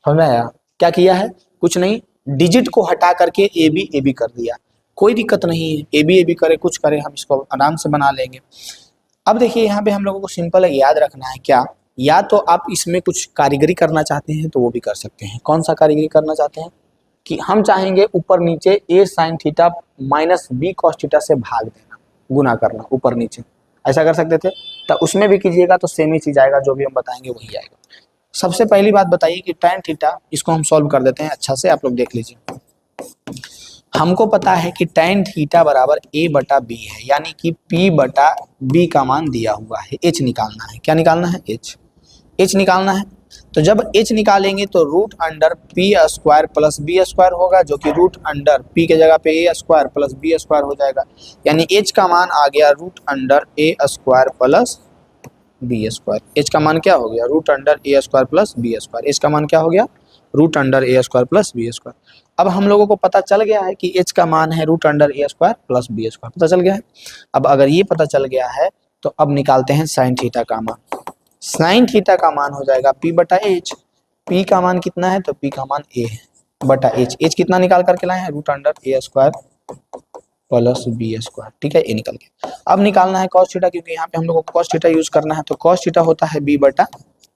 समझ में आया? क्या किया है? कुछ नहीं, डिजिट को हटा करके ए बी कर दिया, कोई दिक्कत नहीं है, ए बी करे कुछ करे, हम इसको आराम से बना लेंगे। अब देखिए यहाँ पे हम लोगों को सिंपल है याद रखना है क्या, या तो आप इसमें कुछ कारीगरी करना चाहते हैं तो वो भी कर सकते हैं। कौन सा कारीगरी करना चाहते हैं कि हम चाहेंगे ऊपर नीचे a sine theta minus b cos theta से भाग देना, गुना करना ऊपर नीचे, ऐसा कर सकते थे। तो उसमें भी कीजिएगा तो सेम ही चीज आएगा, जो भी हम बताएंगे वही आएगा। सबसे पहली बात बताइए कि tan थीटा, इसको हम सॉल्व कर देते हैं अच्छा से, आप लोग देख लीजिए। हमको पता है कि tan थीटा बराबर a बटा बी है, यानी कि p बटा b का मान दिया हुआ है। h निकालना है, क्या निकालना है? h निकालना है। तो जब h निकालेंगे तो root under P square plus B square होगा, जो कि रूट अंडर p के जगह पे a square plus B square हो जाएगा, यानी h का मान आ गया root under a square plus B square. H का मान क्या हो गया? Root under a square plus B square. H का मान क्या हो गया? Root under a square plus B square. अब हम लोगों को पता चल गया है कि एच का मान है root under a square plus B square, पता चल गया है। अब अगर ये पता चल गया है तो अब निकालते हैं साइन थीटा का मान। साइन थीटा का मान हो जाएगा पी बटा एच। पी का मान कितना है? तो पी का मान ए है बटा एच। एच कितना निकाल करके लाए हैं? Root under a square plus B square, ठीक है, ये निकल गया। अब निकालना है कॉस थीटा, क्योंकि यहाँ पे हम लोग को कॉस थीटा यूज करना है, तो कॉस थीटा होता है बी बटा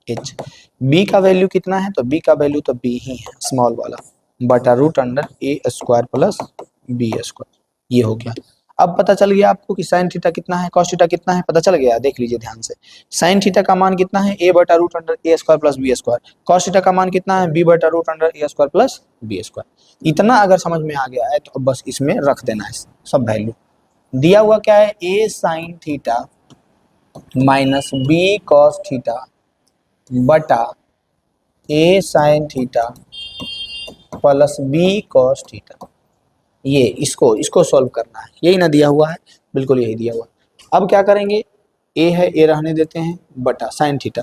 एच। बी का वैल्यू कितना है? तो बी का वैल्यू तो बी ही है, स्मॉल वाला, बटा root under a square plus B square, ये हो गया। अब पता चल गया आपको कि साइन थीटा कितना है, कॉस थीटा कितना है, पता चल गया। देख लीजिए ध्यान से, साइन थीटा का मान कितना है? ए बटा root under a square plus B square. Cos theta का मान कितना है? बी बटा root under a square plus B square. इतना अगर समझ में आ गया है तो बस इसमें रख देना है सब वैल्यू। दिया हुआ क्या है? A sine theta minus b cos theta बटा a sine theta plus b cos theta. ये इसको सॉल्व करना है, यही ना दिया हुआ है, बिल्कुल यही दिया हुआ। अब क्या करेंगे? ए है, ए रहने देते हैं, बटा साइन थीटा,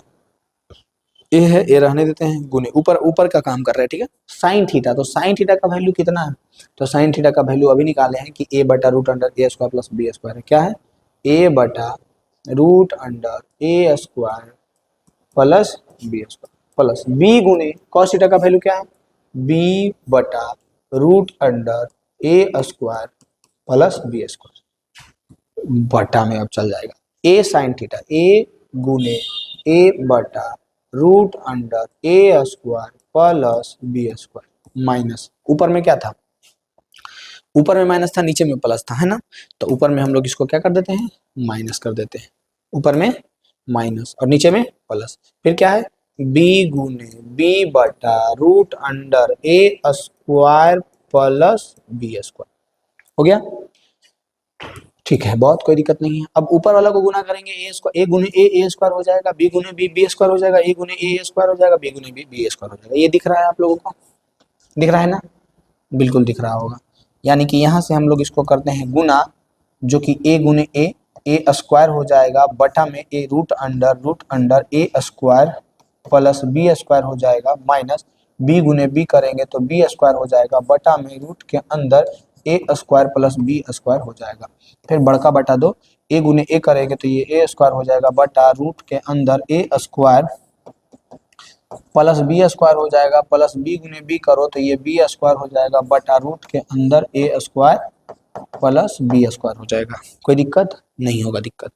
ए है, ए रहने देते हैं, गुने ऊपर ऊपर का काम कर रहे हैं, ठीक है, साइन थीटा। तो साइन थीटा का वैल्यू कितना है? तो साइन थीटा का वैल्यू अभी निकाले हैं कि ए बटा root under a square plus B square है। क्या है? ए बटा root under a square plus B square plus b गुने कॉस थीटा का वैल्यू क्या है? बी बटा root under a square plus B square बटा में अब चल जाएगा ए साइन थीटा, ए गुने ए बटा root under a square plus B square minus, ऊपर में क्या था? ऊपर में माइनस था, नीचे में प्लस था, है ना। तो ऊपर में हम लोग इसको क्या कर देते हैं? माइनस कर देते हैं। ऊपर में माइनस और नीचे में प्लस, फिर क्या है? बी गुने बी बटा root under a square plus B square हो गया। ठीक है, बहुत कोई दिक्कत नहीं है। अब ऊपर वाला को गुना करेंगे, ए गुने ए स्क्वायर हो जाएगा, बी गुने बी स्क्वायर हो जाएगा, ए गुने ए स्क्वायर हो जाएगा, बी गुने बी स्क्वायर हो जाएगा। ये दिख रहा है आप लोगों को? दिख रहा है ना? बिल्कुल दिख रहा होगा। यानी कि यहाँ से हम लोग इसको करते हैं गुना, जो कि ए गुने ए स्क्वायर हो जाएगा बटा में ए root under a square plus B square हो जाएगा, माइनस बी गुने बी करेंगे तो बी स्क्वायर हो जाएगा बटा में रूट के अंदर ए स्क्वायर प्लस बी स्क्वायर हो जाएगा। फिर बड़का बटा दो, ए गुने ए करेंगे तो ये ए स्क्वायर हो जाएगा बटा रूट के अंदर ए स्क्वायर प्लस बी स्क्वायर हो जाएगा, प्लस बी गुने बी करो तो ये बी स्क्वायर हो जाएगा बटा रूट के अंदर ए स्क्वायर प्लस बी स्क्वायर हो जाएगा। कोई दिक्कत नहीं होगा, दिक्कत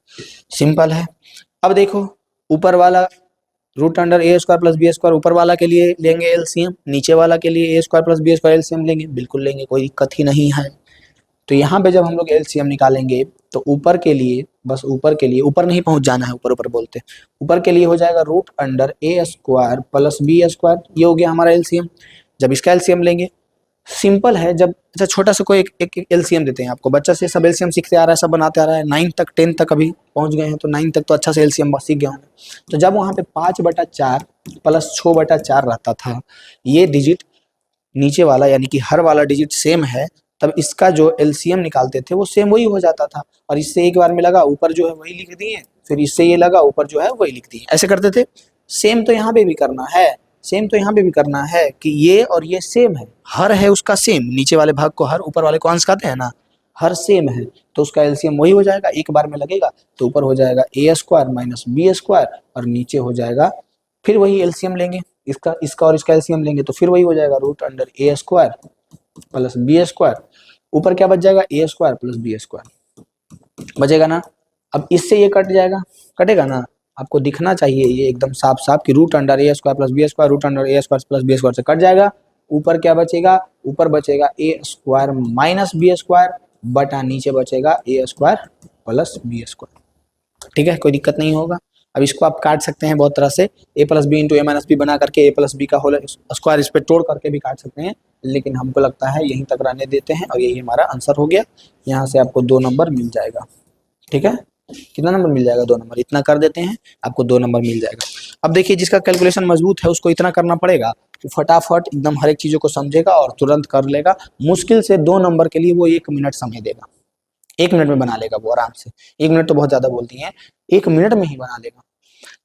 सिंपल है। अब देखो, ऊपर वाला root under a square plus B square, ऊपर वाला के लिए लेंगे एलसीएम, नीचे वाला के लिए a square plus B square LCM लेंगे, बिल्कुल लेंगे, कोई दिक्कत ही नहीं है। तो यहाँ पे जब हम लोग एलसीएम निकालेंगे तो ऊपर के लिए, बस ऊपर के लिए, ऊपर नहीं पहुंच जाना है, ऊपर ऊपर बोलते, ऊपर के लिए हो जाएगा root under a square plus B square, ये हो गया हमारा एलसीएम। जब इसका एलसीएम लेंगे, सिंपल है, जब अच्छा छोटा सा कोई एक एलसीएम देते हैं आपको, बच्चा से सब एलसीएम सीखते आ रहा है, सब बनाते आ रहा है, 9 तक 10 तक अभी पहुंच गए हैं, तो 9 तक तो अच्छा से एलसीएम बस सीख गया हूँ। तो जब वहाँ पे 5/4 प्लस 6/4 रहता था, ये डिजिट नीचे वाला यानी कि हर वाला डिजिट सेम है, तब इसका जो एलसीएम निकालते थे वो सेम वही हो जाता था। और इससे एक बार में लगा, ऊपर जो है वही लिख दिए, फिर इससे ये लगा, ऊपर जो है वही लिख दिए, ऐसे करते थे। सेम तो यहाँ पे भी करना है, सेम तो यहाँ पे भी करना है कि ये और ये सेम है, हर है उसका सेम, नीचे वाले भाग को हर, ऊपर वाले को अंश कहते हैं ना, हर सेम है, तो उसका एलसीएम वही हो जाएगा, एक बार में लगेगा तो ऊपर हो जाएगा ए स्क्वायर माइनस बी स्क्वायर और नीचे हो जाएगा, फिर वही एलसीएम लेंगे, इसका और इसका एलसीएम लेंगे तो फिर वही हो जाएगा root under a square plus B square. ऊपर क्या बच जाएगा, ए स्क्वायर प्लस बी स्क्वायर बचेगा ना। अब इससे ये कट जाएगा, कटेगा ना, आपको दिखना चाहिए ये एकदम साफ साफ कि root under a square plus B square, root under a square plus B square से कट जाएगा। ऊपर क्या बचेगा, ऊपर बचेगा a square minus B square बटा नीचे बचेगा a square plus B square. ठीक है, कोई दिक्कत नहीं होगा। अब इसको आप काट सकते हैं बहुत तरह से, ए प्लस बी इंटू ए माइनस बी बना करके ए प्लस बी का होल स्क्वायर इस पर तोड़ करके भी काट सकते हैं, लेकिन हमको लगता है यहीं तक रहने देते हैं और यही हमारा आंसर हो गया। यहाँ से आपको 2 नंबर मिल जाएगा। ठीक है, कितना नंबर मिल जाएगा, 2 नंबर। इतना कर देते हैं, आपको 2 नंबर मिल जाएगा। अब देखिए जिसका कैलकुलेशन मजबूत है उसको इतना करना पड़ेगा कि फटाफट एकदम हर एक चीज़ों को समझेगा और तुरंत कर लेगा। मुश्किल से 2 नंबर के लिए वो 1 मिनट समय देगा, 1 मिनट में बना लेगा वो आराम से। 1 मिनट तो बहुत ज़्यादा बोलती हैं, 1 मिनट में ही बना लेगा।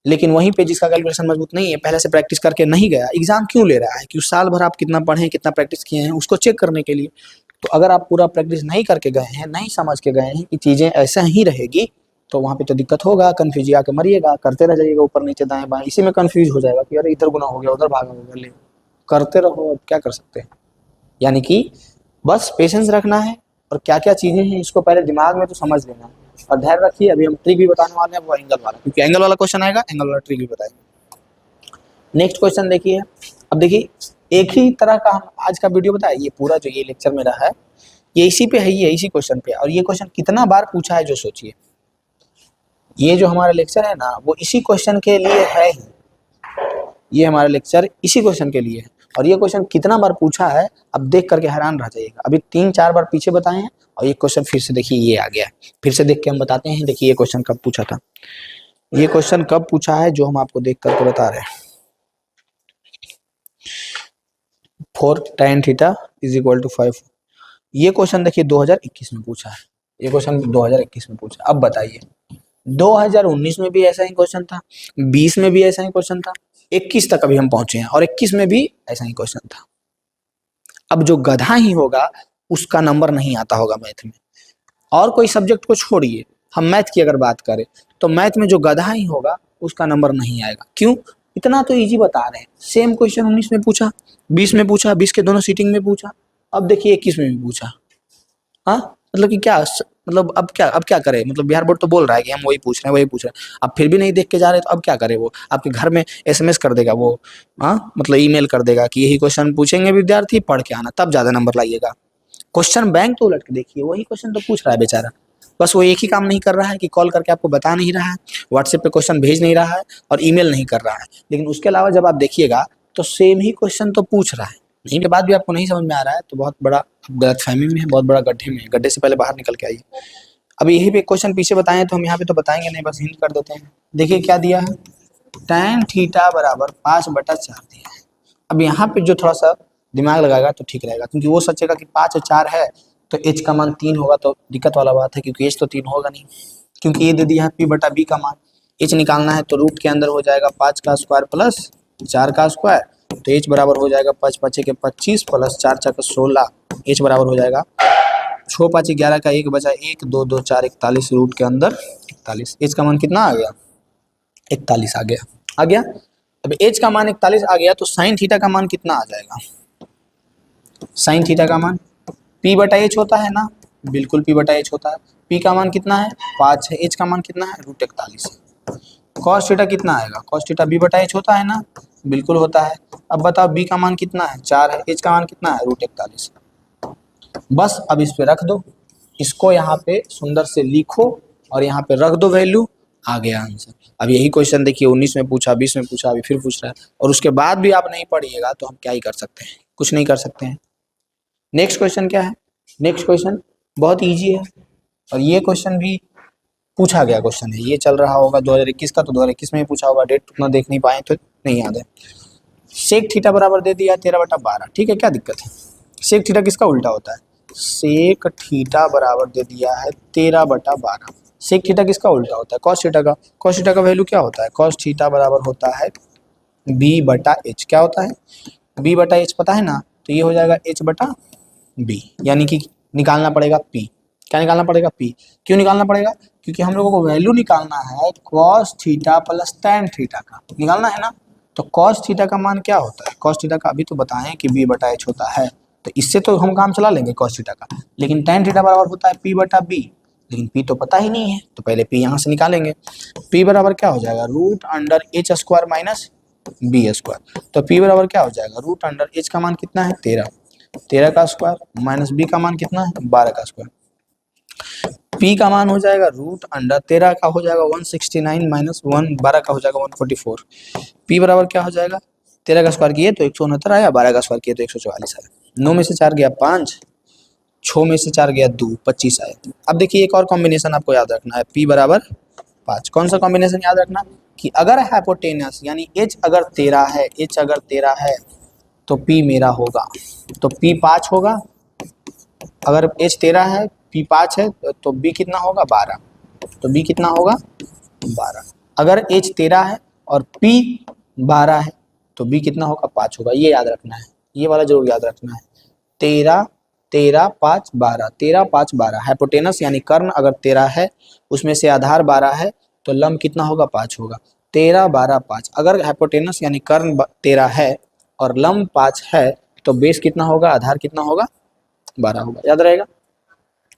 लेकिन वहीं पे जिसका कैलकुलेशन मजबूत नहीं है, पहले से प्रैक्टिस करके नहीं गया, एग्जाम क्यों ले रहा है, कि साल भर आप कितना पढ़े, कितना प्रैक्टिस किए हैं उसको चेक करने के लिए। तो अगर आप पूरा प्रैक्टिस नहीं करके गए हैं, नहीं समझ के गए हैं कि चीज़ें ऐसा ही रहेगी, तो वहाँ पे तो दिक्कत होगा, कन्फ्यूज आके मरिएगा, करते रह जाइएगा ऊपर नीचे दाएं बाएं, इसी में कन्फ्यूज हो जाएगा कि अरे इधर गुना हो गया, उधर भागा हो गया। ले करते रहो, अब क्या कर सकते हैं। यानी कि बस पेशेंस रखना है और क्या क्या चीज़ें हैं इसको पहले दिमाग में तो समझ लेना है। और धैर्य रखिए, अभी हम ट्रिक भी बताने वाले हैं, वो एंगल वाला, क्योंकि एंगल वाला क्वेश्चन आएगा, एंगल वाला ट्रिक भी बताएंगे। नेक्स्ट क्वेश्चन देखिए। अब देखिए एक ही तरह का हम आज का वीडियो बताया, ये पूरा जो ये लेक्चर मेरा है ये इसी पे है, ये इसी क्वेश्चन पे। और ये क्वेश्चन कितना बार पूछा है जो सोचिए, ये जो हमारा लेक्चर है ना वो इसी क्वेश्चन के लिए है ही, ये हमारा लेक्चर इसी क्वेश्चन के लिए है। और ये क्वेश्चन कितना बार पूछा है अब देख करके हैरान रह जाइएगा। अभी 3-4 बार पीछे बताए हैं और ये क्वेश्चन फिर से देखिए ये आ गया है। फिर से देख के हम बताते हैं। देखिए ये क्वेश्चन कब पूछा था, ये क्वेश्चन कब पूछा है जो हम आपको देख करके बता रहे हैं। 4 tan theta is equal to 5। ये क्वेश्चन देखिए 2021 में पूछा है, ये क्वेश्चन 2021 में पूछा। अब बताइए 2019 में भी ऐसा ही क्वेश्चन था, 20 में भी ऐसा ही क्वेश्चन था, 21 तक अभी हम पहुंचे हैं और 21 में भी ऐसा ही क्वेश्चन था। अब जो गधा ही होगा उसका नंबर नहीं आता होगा मैथ में, और कोई सब्जेक्ट को छोड़िए, हम मैथ की अगर बात करें तो मैथ में जो गधा ही होगा उसका नंबर नहीं आएगा। क्यों, इतना तो इजी बता रहे हैं। सेम क्वेश्चन 19 में पूछा, 20 में पूछा, 20 के दोनों सीटिंग में पूछा, अब देखिए 21 में भी पूछा। हाँ मतलब कि क्या, मतलब अब क्या करें, मतलब बिहार बोर्ड तो बोल रहा है कि हम वही पूछ रहे हैं, वही पूछ रहे हैं। अब फिर भी नहीं देख के जा रहे तो अब क्या करे, वो आपके घर में एसएमएस कर देगा वो, हाँ मतलब ईमेल कर देगा कि यही क्वेश्चन पूछेंगे विद्यार्थी, पढ़ के आना, तब ज्यादा नंबर लाइएगा। क्वेश्चन बैंक तो उलट के देखिए, वही क्वेश्चन तो पूछ रहा है बेचारा, बस वो एक ही काम नहीं कर रहा है कि कॉल करके आपको बता नहीं रहा है, व्हाट्सएप पे क्वेश्चन भेज नहीं रहा है और ईमेल नहीं कर रहा है। लेकिन उसके अलावा जब आप देखिएगा तो सेम ही क्वेश्चन तो पूछ रहा है। नहीं के बाद भी आपको नहीं समझ में आ रहा है तो बहुत बड़ा गलतफहमी में है, बहुत बड़ा गड्ढे में है, गड्ढे से पहले बाहर निकल के आइए। अब यही पे क्वेश्चन पीछे बताएं तो हम यहाँ पे तो बताएंगे नहीं, बस हिंट कर देते हैं। देखिए क्या दिया है, tan थीटा बराबर 5/4 दिया है। अब यहाँ पे जो थोड़ा सा दिमाग लगाएगा तो ठीक रहेगा, क्योंकि वो सोचेगा कि 5 और 4 है तो h का मान 3 होगा, तो दिक्कत वाला बात है, क्योंकि h तो 3 होगा नहीं, क्योंकि ये दे दिया है p/b का मान। h निकालना है तो रूट के अंदर हो जाएगा 5 का स्क्वायर प्लस 4 का स्क्वायर, तो h बराबर हो जाएगा 5 5 के 25 प्लस 4 4 का 16, h बराबर हो जाएगा 6 5 11 का 1 बचा 1 2 2 4 41 रूट के अंदर 41। h का मान कितना आ गया, 41 आ गया। अब h का मान 41 आ गया तो साइन थीटा का मान कितना आ जाएगा, साइन थीटा का मान p/h होता है ना, बिल्कुल p/h होता है। p का मान कितना है 5 है, h का मान कितना है √41 है। cos थीटा कितना आएगा, cos थीटा b/h होता है ना, बिल्कुल होता है। अब बताओ b का मान कितना है 4 है, h का मान कितना है √41। बस अब इस पे रख दो, इसको यहाँ पे सुंदर से लिखो और यहाँ पे रख दो वैल्यू, आ गया आंसर। अब यही क्वेश्चन देखिए 19 में पूछा, 20 में पूछा, अभी फिर पूछ रहा है, और उसके बाद भी आप नहीं पढ़िएगा तो हम क्या ही कर सकते हैं, कुछ नहीं कर सकते हैं। नेक्स्ट क्वेश्चन क्या है, नेक्स्ट क्वेश्चन बहुत इजी है और ये क्वेश्चन भी पूछा गया क्वेश्चन है, ये चल रहा होगा 2021 का, तो 2021 में ही पूछा होगा, डेट उतना देख नहीं पाए तो नहीं याद है। सेक थीटा बराबर दे दिया 13/12, ठीक है, क्या दिक्कत है। सेक थीटा किसका उल्टा होता है, सेक थीटा बराबर दे दिया है 13/12। सेक थीटा किसका उल्टा होता है, कॉस थीटा का। कॉस थीटा का वैल्यू क्या होता है, कॉस थीटा बराबर होता है b/h। क्या होता है, b/h पता है ना, तो ये हो जाएगा h/b, यानी कि निकालना पड़ेगा p। क्या निकालना पड़ेगा, p। क्यों निकालना पड़ेगा, क्योंकि हम लोगों को वैल्यू निकालना है cos theta plus tan theta का, निकालना है ना। तो कॉस थीटा का मान क्या होता है? कॉस थीटा का अभी तो बताएं कि बी बटा एच होता है, तो इससे तो हम काम चला लेंगे कॉस थीटा का। लेकिन tan थीटा बराबर होता है पी बटा बी, लेकिन पी तो पता ही नहीं है, तो पहले पी यहाँ से निकालेंगे। पी बराबर क्या हो जाएगा? Root under H square minus B square. तो पी बराबर क्या हो जाएगा? रूट अंडर एच का मान कितना है? 13, 13 का स्क्वायर माइनस बी का मान कितना है? 12 का स्क्वायर। पी का मान हो जाएगा रूट अंडर 13 का हो जाएगा 169 माइनस 12 का हो जाएगा 144। पी बराबर क्या हो जाएगा? 13 का स्क्वायर किए तो 169 आया, 12 का स्क्वायर किए तो 144 आया। 9 में से 4 गया 5, 6 में से 4 गया 2, 25 आया। अब देखिए एक और कॉम्बिनेशन आपको याद रखना है, पी बराबर 5। कौन सा कॉम्बिनेशन याद रखना? कि अगर हाइपोटेनस यानी एच अगर 13 है, एच अगर 13 है तो पी मेरा होगा, तो पी 5 होगा। अगर एच 13 है, पी 5 है, तो बी कितना होगा? 12। तो बी कितना होगा? 12। अगर एच 13 है और पी 12 है तो बी कितना होगा? 5 होगा। ये याद रखना है, ये वाला जरूर याद रखना है। 13, 13, 5, 12, 13, 5, 12। हाइपोटेनस यानी कर्ण अगर 13 है, उसमें से आधार 12 है, तो लंब कितना होगा? 5 होगा। 13, 12, 5। अगर हाइपोटेनस यानी कर्ण 13 है और लंब 5 है, तो बेस कितना होगा? आधार कितना होगा? 12 होगा। याद रहेगा?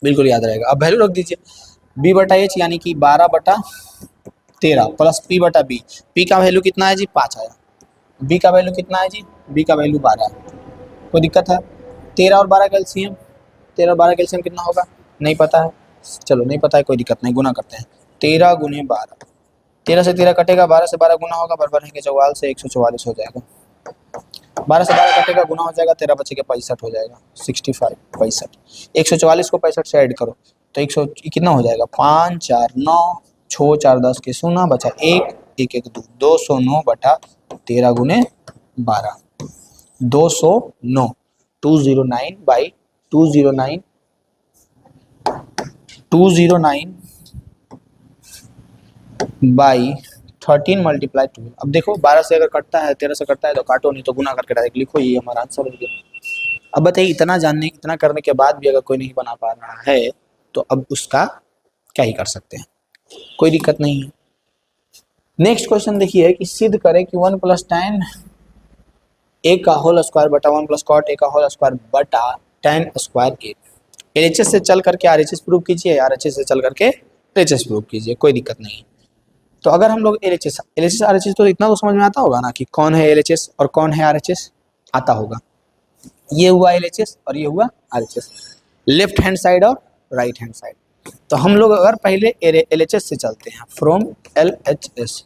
बिल्कुल याद रहेगा। अब वैल्यू रख दीजिए, बी बटा एच यानी कि 12 बटा 13 प्लस पी बटा बी। पी का वैल्यू कितना है जी? 5 आया। बी का वैल्यू कितना है जी? बी का वैल्यू 12 है। कोई दिक्कत है? 13 और 12 का एलसीएम, 13 और 12 का एलसीएम कितना होगा? नहीं पता है, चलो नहीं पता है कोई दिक्कत नहीं, गुना करते हैं। 13 गुने 12, 13 से 13 कटेगा, 12 से 12 गुना होगा, बराबर है कि 44 से 144 हो जाएगा। 12 से 12 कटेगा, गुना हो जाएगा, 13 बचे के 65 हो जाएगा। 65 65, 144 को 65 से ऐड करो तो 100 कितना हो जाएगा? 5 4 9, 6 4 10 के 0 बचा 1, 1 1 2, 209 बटा 13 गुने 12, 209, 209 बाई 209, 209 बाई 13 मल्टीप्लाई 12। अब देखो 12 से अगर कटता है, 13 से कटता है तो काटो, नहीं तो गुना करके डायरेक्ट लिखो, ये हमारा आंसर हो गया। अब बताइए इतना जानने, इतना करने के बाद भी अगर कोई नहीं बना पा रहा है तो अब उसका क्या ही कर सकते हैं, कोई दिक्कत नहीं है। नेक्स्ट क्वेश्चन देखिए कि सिद्ध करें कि 1 प्लस tan ए का होल स्क्वायर बटा 1 प्लस कॉट ए का होल स्क्वायर बटा tan स्क्वायर ए। एलएचएस से चल करके आरएचएस प्रूव कीजिए, आरएचएस से चल करके एलएचएस प्रूव कीजिए, कोई दिक्कत नहीं। तो अगर हम लोग एलएचएस आरएचएस तो इतना तो समझ में आता होगा ना कि कौन है एलएचएस और कौन है आरएचएस, आता होगा। ये हुआ एलएचएस और ये हुआ आरएचएस, लेफ्ट हैंड साइड और राइट हैंड साइड। तो हम लोग अगर पहले एलएचएस से चलते हैं, फ्रॉम एलएचएस।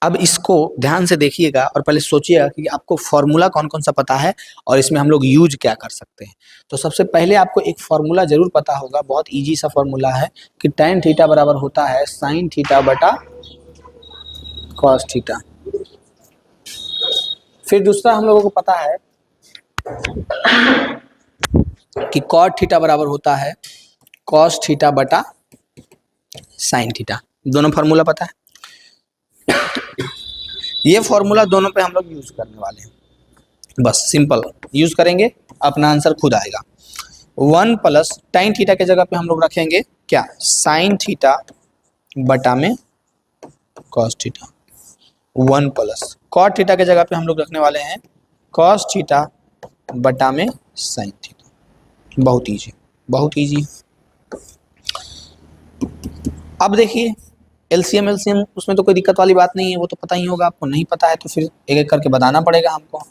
अब इसको ध्यान से देखिएगा और पहले सोचिएगा कि आपको फॉर्मूला कौन कौन सा पता है और इसमें हम लोग यूज क्या कर सकते हैं। तो सबसे पहले आपको एक फॉर्मूला जरूर पता होगा, बहुत इजी सा फॉर्मूला है कि tan थीटा बराबर होता है sin थीटा बटा cos थीटा। फिर दूसरा हम लोगों को पता है कि cot थीटा बराबर होता है cos थीटा बटा sin थीटा। दोनों फार्मूला पता है, ये फॉर्मूला दोनों पे हम लोग यूज करने वाले हैं, बस सिंपल यूज करेंगे, अपना आंसर खुद आएगा। 1 प्लस tan थीटा के जगह पे हम लोग रखेंगे क्या? sin थीटा बटा में cos theta. 1 plus cot theta के जगह पे हम लोग रखने वाले हैं cos थीटा बटा में sin थीटा। बहुत इजी, बहुत इजी। अब देखिए एलसीएम उसमें तो कोई दिक्कत वाली बात नहीं है, वो तो पता ही होगा आपको। नहीं पता है तो फिर एक एक करके बताना पड़ेगा हमको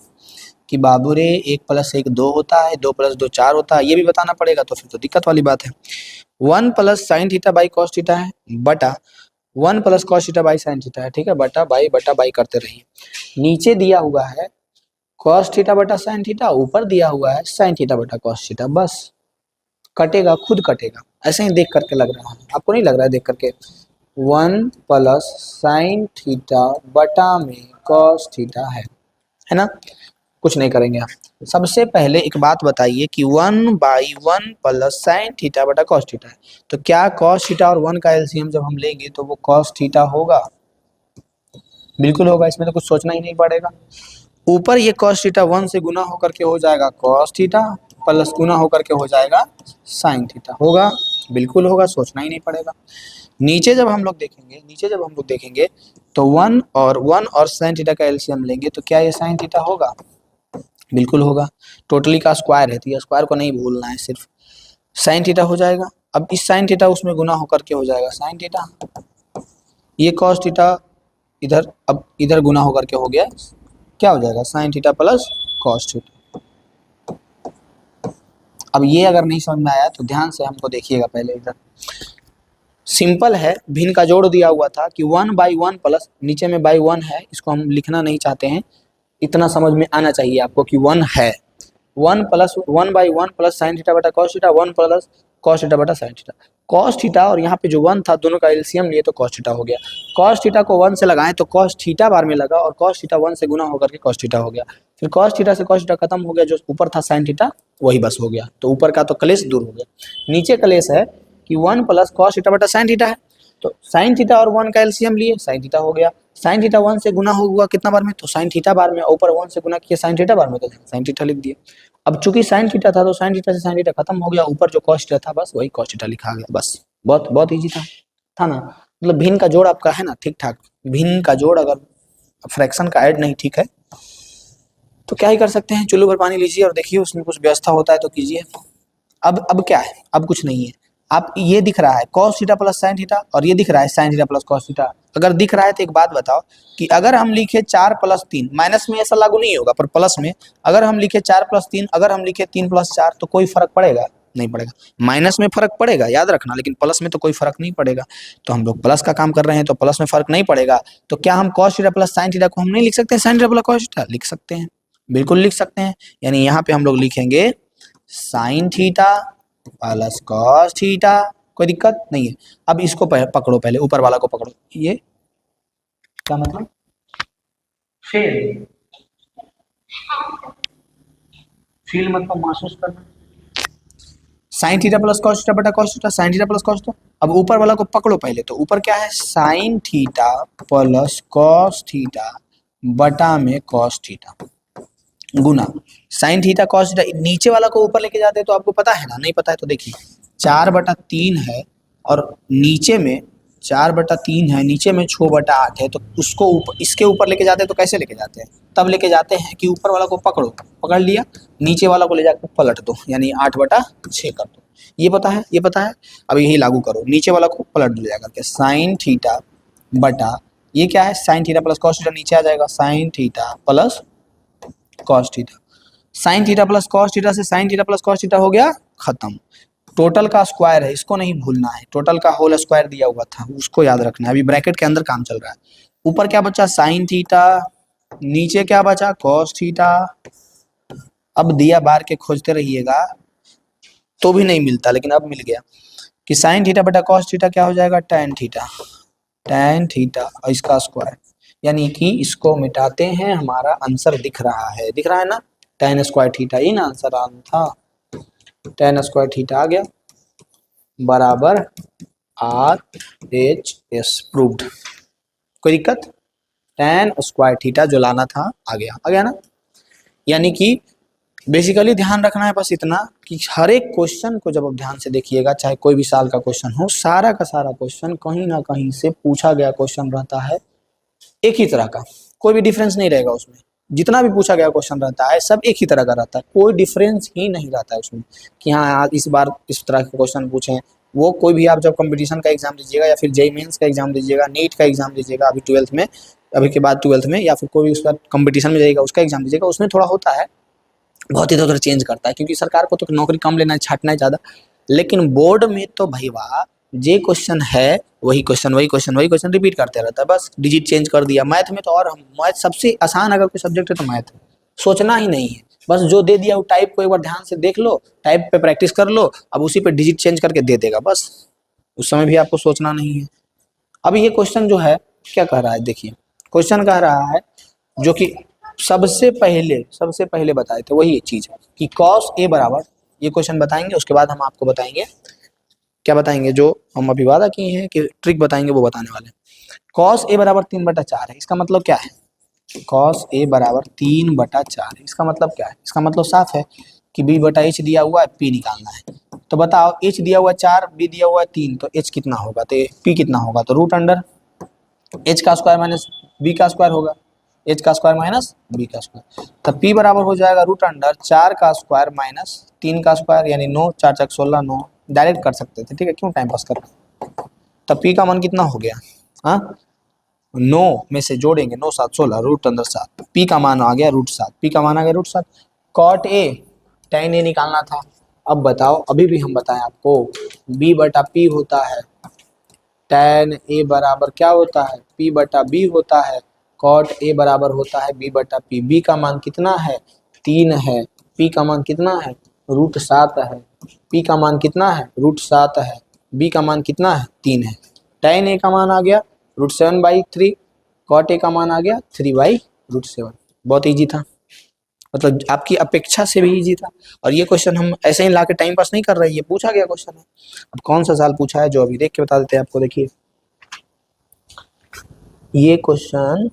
कि बाबू रे 1 प्लस 1 2 होता है, 2 प्लस 2 4 होता है, ये भी बताना पड़ेगा, तो फिर तो दिक्कत वाली बात है। 1 plus sine theta by cos theta है बटा 1 plus cos theta by sine theta है, ठीक है, बटा बाई करते रहिए। नीचे दिया हुआ है कॉस थीटा बटा साइन थीटा, ऊपर दिया हुआ है साइन थीटा बटा कॉस थीटा, बस कटेगा, खुद कटेगा, ऐसे ही देख करके लग रहा है, आपको नहीं लग रहा है देख करके? 1 प्लस साइन थीटा बटा में कॉस थीटा है ना। कुछ नहीं करेंगे हम। सबसे पहले एक बात बताइए कि 1/1 प्लस साइन थीटा बटा कॉस थीटा है, तो क्या कॉस थीटा और 1 का एलसीएम जब हम लेंगे तो वो कॉस थीटा होगा? बिल्कुल होगा, इसमें तो कुछ सोचना ही नहीं पड़ेगा। ऊपर ये कॉस थीटा 1 से गुना होकर के हो जाएगा कॉस थीटा, प्लस गुना होकर के हो जाएगा साइन थीटा, होगा, बिल्कुल होगा, सोचना ही नहीं पड़ेगा। नीचे जब हम लोग देखेंगे तो 1 और साइन थीटा का एलसीएम लेंगे तो क्या ये साइन थीटा होगा? बिल्कुल होगा। टोटली का स्क्वायर है तो ये स्क्वायर को नहीं भूलना है, सिर्फ साइन थीटा हो जाएगा। अब इस साइन थीटा उसमें गुना होकर के हो जाएगा साइन थीटा, ये कॉस थीटा इधर, अब इधर गुना होकर के हो गया, क्या हो जाएगा sine theta plus cos theta. अब ये अगर नहीं समझ में आया तो ध्यान से हमको देखिएगा, पहले इधर सिंपल है, भिन्न का जोड़ दिया हुआ था कि 1/1 प्लस, नीचे में बाई 1 है, इसको हम लिखना नहीं चाहते हैं, इतना समझ में आना चाहिए आपको कि 1 है, 1/1 प्लस साइन थीटा बटा cos theta, 1 plus cos theta बटा साइन थीटा। कॉस थीटा और यहाँ पे जो 1 था दोनों का एलसीएम लिए तो कॉस थीटा हो गया। कॉस थीटा को 1 से लगाएं तो कॉस थीटा बार में लगा और कॉस थीटा 1 से गुना होकर के कॉस थीटा हो गया। फिर कॉस थीटा से कॉस थीटा खत्म हो गया, जो ऊपर था साइन थीटा वही बस हो गया, तो ऊपर का तो क्लेश दूर हो गया। नीचे क्लेश है कि 1 प्लस कॉस थीटा बटा साइन थीटा है, तो साइन थीटा और 1 का एलसीएम लिए साइन थीटा हो गया। साइन थीटा 1 से गुना हुआ कितना बार में, तो साइन थीटा बार में, ऊपर 1 से गुना किया साइन थीटा बार में, तो साइन थीटा लिख दिया। अब चूंकि साइन थीटा था तो साइन थीटा से साइन थीटा खत्म हो गया, ऊपर जो कॉस थीटा था बस वही कॉस थीटा लिखा गया, बस बहुत बहुत ईजी था ना। मतलब भिन्न का जोड़ आपका है ना ठीक ठाक, भिन्न का जोड़ अगर फ्रैक्शन का ऐड नहीं ठीक है तो क्या ही कर सकते हैं, चुल्लू भर पानी लीजिए और देखिए उसमें कुछ व्यवस्था होता है तो कीजिए। अब क्या है, अब कुछ नहीं है। आप ये दिख रहा है cos theta plus sine theta और ये दिख रहा है sin theta plus cos theta. अगर दिख रहा है तो एक बात बताओ कि अगर हम लिखे 4 + 3, माइनस में ऐसा लागू नहीं होगा पर प्लस में अगर हम लिखे 4 + 3, अगर हम लिखे 3 + 4 तो कोई फर्क पड़ेगा? नहीं पड़ेगा। माइनस में फर्क पड़ेगा याद रखना, लेकिन प्लस में तो कोई फर्क नहीं पड़ेगा। तो हम लोग प्लस का काम कर रहे हैं तो प्लस में फर्क नहीं पड़ेगा, तो क्या हम cos theta plus sine theta को हम नहीं लिख सकते? sin theta plus cos theta लिख सकते हैं, बिल्कुल लिख सकते हैं। यानी यहाँ पे हम लोग लिखेंगे sign theta plus cos theta, कोई दिक्कत नहीं है। अब इसको पकड़ो, पहले ऊपर वाला को पकड़ो, ये क्या मतलब फील, फील मतलब महसूस करना। Sine theta plus cos theta बटा cos theta, sine theta plus cos theta. अब ऊपर वाला को पकड़ो पहले, तो ऊपर क्या है sine theta plus cos theta बटा में कॉस थीटा गुना साइन थीटा कॉस थीटा। नीचे वाला को ऊपर लेके जाते हैं तो आपको पता है ना, नहीं पता है तो देखिए 4/3 है और नीचे में 4/3 है, नीचे में 6/8 है, तो उसको ऊपर इसके ऊपर लेके जाते हैं तो कैसे लेके जाते हैं? तब लेके जाते हैं कि ऊपर वाला को पकड़ो, पकड़ लिया, नीचे वाला को ले जाकर पलट दो, यानी 8/6 कर दो। ये पता है, ये पता है। अब यही लागू करो, नीचे वाला को पलट दो जाकर के, साइन थीटा बटा ये क्या है sine theta plus cos theta, नीचे आ जाएगा sine theta plus cos theta. Sine theta plus cos theta से sine theta plus cos theta हो गया खत्म। टोटल का स्क्वायर है, इसको नहीं भूलना है, टोटल का होल स्क्वायर दिया हुआ था उसको याद रखना है। अभी ब्रैकेट के अंदर काम चल रहा है। ऊपर क्या बचा साइन थीटा, नीचे क्या बचा कॉस थीटा। अब दिया बार के खोजते रहिएगा तो भी नहीं मिलता, लेकिन अब मिल गया कि साइन थीटा बटा कॉस थीटा क्या हो जाएगा टैन थीटा, टैन थीटा और इसका स्क्वायर, यानी कि इसको मिटाते हैं हमारा आंसर दिख रहा है, दिख रहा है ना, टैन स्क्वायर थीटा, ये ना आंसर आना था, टैन स्क्वायर थीटा आ गया बराबर RHS प्रूव्ड। कोई दिक्कत? टैन स्क्वायर थीटा जो लाना था आ गया ना। यानी कि बेसिकली ध्यान रखना है बस इतना कि हर एक क्वेश्चन को जब आप ध्यान से देखिएगा, चाहे कोई भी साल का क्वेश्चन हो, सारा का सारा क्वेश्चन कहीं ना कहीं से पूछा गया क्वेश्चन रहता है, एक ही तरह का, कोई भी डिफरेंस नहीं रहेगा उसमें। जितना भी पूछा गया क्वेश्चन रहता है सब एक ही तरह का रहता है, कोई डिफरेंस ही नहीं रहता है उसमें कि हाँ इस बार इस तरह के क्वेश्चन पूछे हैं। वो कोई भी आप जब कंपटीशन का एग्जाम दीजिएगा या फिर जेईई मेंस का एग्जाम दीजिएगा, नीट का एग्जाम दीजिएगा अभी 12th में, अभी के बाद 12th में, या फिर कोई भी उसका कंपटीशन में जाइएगा उसका एग्जाम दीजिएगा, उसमें थोड़ा होता है बहुत इधर उधर चेंज करता है, क्योंकि सरकार को तो नौकरी कम लेना है, छाटना है ज़्यादा। लेकिन बोर्ड में तो भाई वाह, जे क्वेश्चन है वही क्वेश्चन रिपीट करते रहता है, बस डिजिट चेंज कर दिया। मैथ में तो और मैथ सबसे आसान अगर कोई सब्जेक्ट है तो मैथ है, सोचना ही नहीं है, बस जो दे दिया वो टाइप को एक बार ध्यान से देख लो, टाइप पे प्रैक्टिस कर लो, अब उसी पे डिजिट चेंज करके दे देगा, बस उस समय भी आपको सोचना नहीं है। अब ये क्वेश्चन जो है क्या कह रहा है, देखिए क्वेश्चन कह रहा है जो कि सबसे पहले बताए थे वही चीज कि cos a बराबर, ये क्वेश्चन बताएंगे उसके बाद हम आपको बताएंगे क्या बताएंगे, जो हम अभी वादा किए हैं कि ट्रिक बताएंगे वो बताने वाले हैं। cos a बराबर 3/4 है, इसका मतलब क्या है, cos a बराबर 3/4 है, इसका मतलब क्या है, इसका मतलब साफ है कि b/h दिया हुआ है, p निकालना है। तो बताओ h दिया हुआ 4, b दिया हुआ 3, तो h कितना होगा, तो p कितना होगा, तो √अंडर एच का स्क्वायर माइनस बी का स्क्वायर होगा, एच का स्क्वायर माइनस बी का स्क्वायर, तब पी बराबर हो जाएगा रूट अंडर 4 का स्क्वायर माइनस 3 का स्क्वायर, यानी 9 4 4 16 9, डायरेक्ट कर सकते थे, ठीक है, क्यों टाइम पास कर। तब पी का मान कितना हो गया, हाँ 9 में से जोड़ेंगे 9 7 16 रूट अंदर 7, पी का मान आ गया रूट 7, पी का मान आ गया रूट 7। कॉट ए tan ए निकालना था, अब बताओ, अभी भी हम बताएं आपको, बी बटा पी होता है, tan ए बराबर क्या होता है, p बटा बी होता है, cot ए बराबर होता है b बटा पी, b का मान कितना है 3 है, p का मान कितना है रूट 7 है, p का मान कितना है रूट 7 है, b का मान कितना है 3 है, tan ए का मान आ गया रूट 7/3, cot ए का मान आ गया 3/√7। बहुत ईजी था, मतलब आपकी अपेक्षा से भी इजी था। और ये क्वेश्चन हम ऐसे ही लाके टाइम पास नहीं कर रहे, ये पूछा गया क्वेश्चन है। अब कौन सा साल पूछा है जो अभी देख के बता देते हैं आपको, देखिए ये क्वेश्चन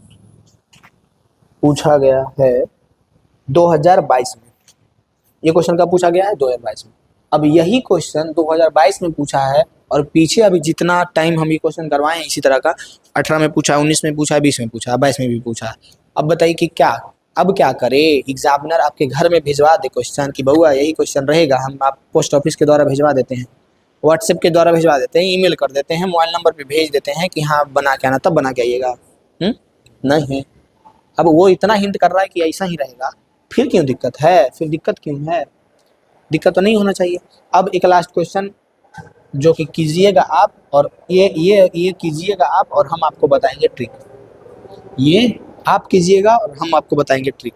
पूछा गया है 2022 में, ये क्वेश्चन कब पूछा गया है 2022 में। अब यही क्वेश्चन 2022 में पूछा है, और पीछे अभी जितना टाइम हम ये क्वेश्चन करवाए हैं इसी तरह का, 18 में पूछा है, 19 में पूछा है, 20 में पूछा है, 22 में भी पूछा है। अब बताइए कि क्या, अब क्या करे, एग्जामिनर आपके घर में भिजवा दे क्वेश्चन कि बउआ यही क्वेश्चन रहेगा, हम आप पोस्ट ऑफिस के द्वारा भिजवा देते हैं, व्हाट्सएप के द्वारा भिजवा देते हैं, ईमेल कर देते हैं, मोबाइल नंबर पे भेज देते हैं कि हाँ बना के आना, तब बना के आइएगा, नहीं। अब वो इतना हिंट कर रहा है कि ऐसा ही रहेगा, फिर क्यों दिक्कत है, फिर दिक्कत क्यों है, दिक्कत तो नहीं होना चाहिए। अब एक लास्ट क्वेश्चन जो कि कीजिएगा आप, और ये कीजिएगा आप और हम आपको बताएंगे ट्रिक, ये आप कीजिएगा और हम आपको बताएंगे ट्रिक,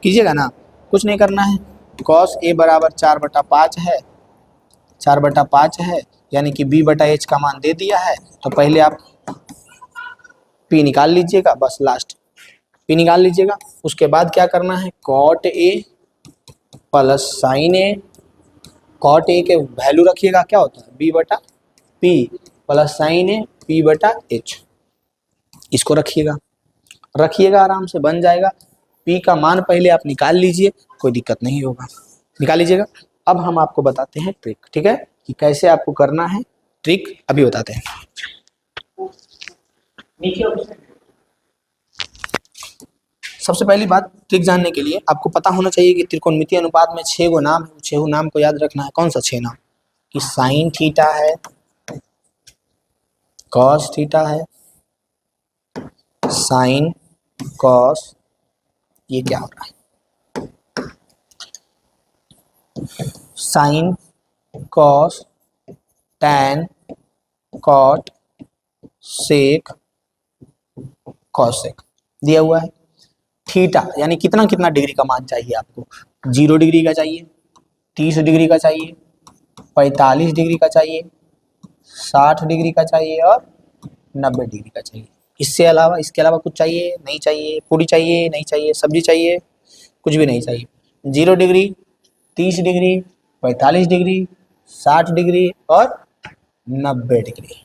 कीजिएगा ना, कुछ नहीं करना है, cos a बराबर 4/5 है, 4/5 है, यानी कि b बटा h का मान दे दिया है, तो पहले आप p निकाल लीजिएगा, बस लास्ट p निकाल लीजिएगा। उसके बाद क्या करना है, cot a plus sine A, cot A के वैल्यू रखिएगा क्या होता है b बटा p plus sine A p बटा h, इसको रखिएगा, रखिएगा आराम से बन जाएगा। p का मान पहले आप निकाल लीजिए, कोई दिक्कत नहीं होगा, निकाल लीजिएगा। अब हम आपको बताते हैं ट्रिक, ठीक है, कि कैसे आपको करना है, ट्रिक अभी बताते हैं। सबसे पहली बात, ट्रिक जानने के लिए आपको पता होना चाहिए कि त्रिकोणमितीय अनुपात में 6 गो नाम है, 6 नाम को याद रखना है। कौन सा 6 नाम, कि साइन थीटा है, कॉस थीटा है, साइन कॉस, ये क्या हो रहा है, sine cos tan cot sec cosec दिया हुआ है। थीटा यानी कितना कितना डिग्री का मान चाहिए आपको, 0 डिग्री का चाहिए, 30 डिग्री का चाहिए, 45 डिग्री का चाहिए, 60 डिग्री का चाहिए और 90 डिग्री का चाहिए। इसके अलावा कुछ चाहिए नहीं चाहिए, पूरी चाहिए नहीं चाहिए, सब्जी चाहिए, कुछ भी नहीं चाहिए। 0 डिग्री, 30 डिग्री, 45 डिग्री, 60 डिग्री और 90 डिग्री,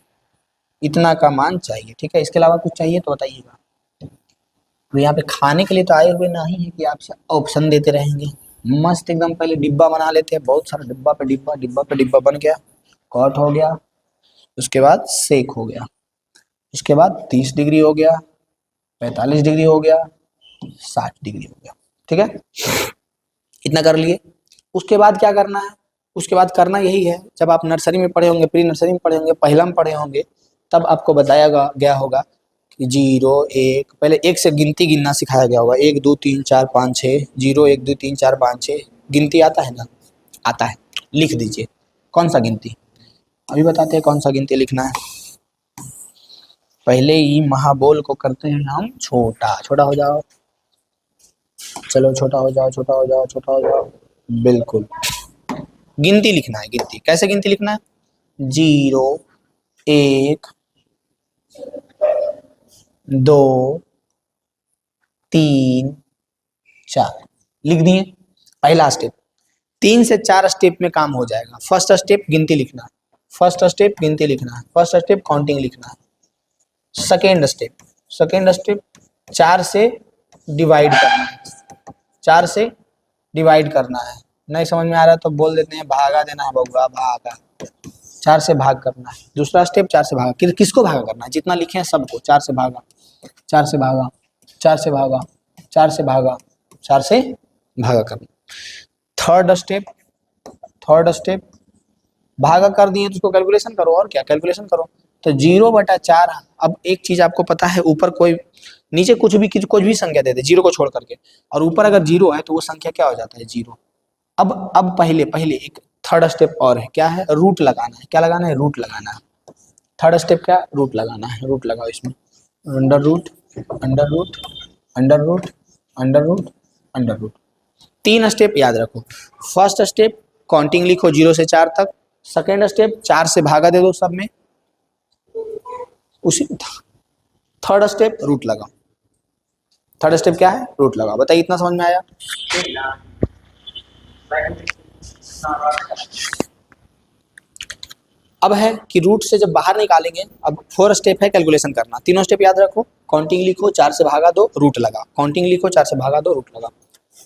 इतना का मान चाहिए, ठीक है। इसके अलावा कुछ चाहिए तो बताइएगा। तो यहाँ पे खाने के लिए तो आए हुए नहीं है कि आपसे ऑप्शन देते रहेंगे, मस्त एकदम पहले डिब्बा बना लेते हैं, बहुत सारा डिब्बा पे डिब्बा, डिब्बा पे डिब्बा बन गया, कॉट हो गया, उसके बाद सेक हो गया, उसके बाद 30 डिग्री हो गया, 45 डिग्री हो गया, 60 डिग्री हो गया, ठीक है, इतना कर लिए। उसके बाद क्या करना है, उसके बाद करना यही है, जब आप नर्सरी में पढ़े होंगे, प्री नर्सरी में पढ़े होंगे, पहला में पढ़े होंगे, तब आपको बताया गया होगा कि 0 1, पहले 1 से गिनती गिनना सिखाया गया होगा, 1 2 3 4 5 6, 0 1 2 3 4 5 6, गिनती आता है ना, आता है, लिख दीजिए कौन सा गिनती, अभी बताते हैं कौन सा गिनती लिखना है। पहले ही महाबोल को करते हैं हम छोटा, छोटा हो जाओ, चलो छोटा हो जाओ, छोटा हो जाओ, छोटा हो जाओ, बिल्कुल गिनती लिखना है। गिनती कैसे, गिनती लिखना है, 0 1 2 3 4 लिख दिए, पहला स्टेप। 3 से 4 स्टेप में काम हो जाएगा। फर्स्ट स्टेप गिनती लिखना है, फर्स्ट स्टेप गिनती लिखना है, फर्स्ट स्टेप काउंटिंग लिखना है। सेकेंड स्टेप 4 से डिवाइड करना है, 4 से डिवाइड करना है। नहीं समझ में आ रहा तो बोल देते हैं भागा देना है बउआ, भागा, 4 से भाग करना है। दूसरा स्टेप 4 से भागा, किसको भागा करना है, जितना लिखे हैं सबको 4 से भागा, 4 से भागा, 4 से भागा, 4 से भागा, 4 से भागा करना। थर्ड स्टेप भागा कर दिए तो उसको कैलकुलेशन करो, और क्या कैलकुलेशन करो, तो 0/4। अब एक चीज आपको पता है, ऊपर कोई नीचे कुछ भी संख्या दे दे 0 को छोड़ करके, और ऊपर अगर 0 है तो वो संख्या क्या हो जाता है, 0। अब पहले एक थर्ड स्टेप और है, क्या है, रूट लगाना है। क्या लगाना है, रूट लगाना है। थर्ड स्टेप क्या, रूट लगाना है। रूट लगाओ इसमें, under root, under root, under root, under root, under root. 3 step याद रखो। फर्स्ट स्टेप काउंटिंग लिखो 0 से 4 तक। सेकेंड स्टेप 4 से भागा दे दो सब में, उसी। थर्ड स्टेप रूट लगाओ। थर्ड स्टेप क्या है, रूट लगाओ। बताइए इतना समझ में आया। अब है कि रूट से जब बाहर निकालेंगे, अब 4 स्टेप है कैलकुलेशन करना। तीनों स्टेप याद रखो। काउंटिंग लिखो 4 से भागा दो, रूट लगा। काउंटिंग लिखो 4 से भागा दो, रूट लगा।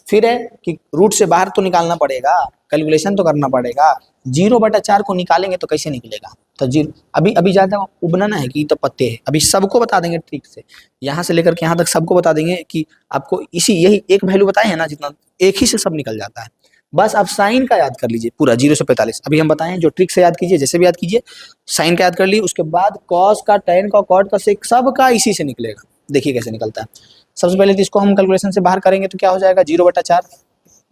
फिर है कि रूट से बाहर तो निकालना पड़ेगा, कैलकुलेशन तो करना पड़ेगा। 0/4 को निकालेंगे तो कैसे निकलेगा, तो 0। अभी ज्यादा उबनाना है कि तो पत्ते है, अभी सबको बता देंगे ट्रिक से, यहाँ से लेकर के यहाँ तक सबको बता देंगे कि आपको यही एक वैल्यू बताए है ना, जितना एक ही से सब निकल जाता है। बस आप साइन का याद कर लीजिए पूरा 0 से 45। अभी हम बताएं जो ट्रिक से याद कीजिए, जैसे भी याद कीजिए, साइन का याद कर लीजिए, उसके बाद कॉस का, टेन का, कॉट का, सेक, सब का इसी से निकलेगा। देखिए कैसे निकलता है। सबसे पहले तो इसको हम कैलकुलेशन से बाहर करेंगे तो क्या हो जाएगा, 0/4,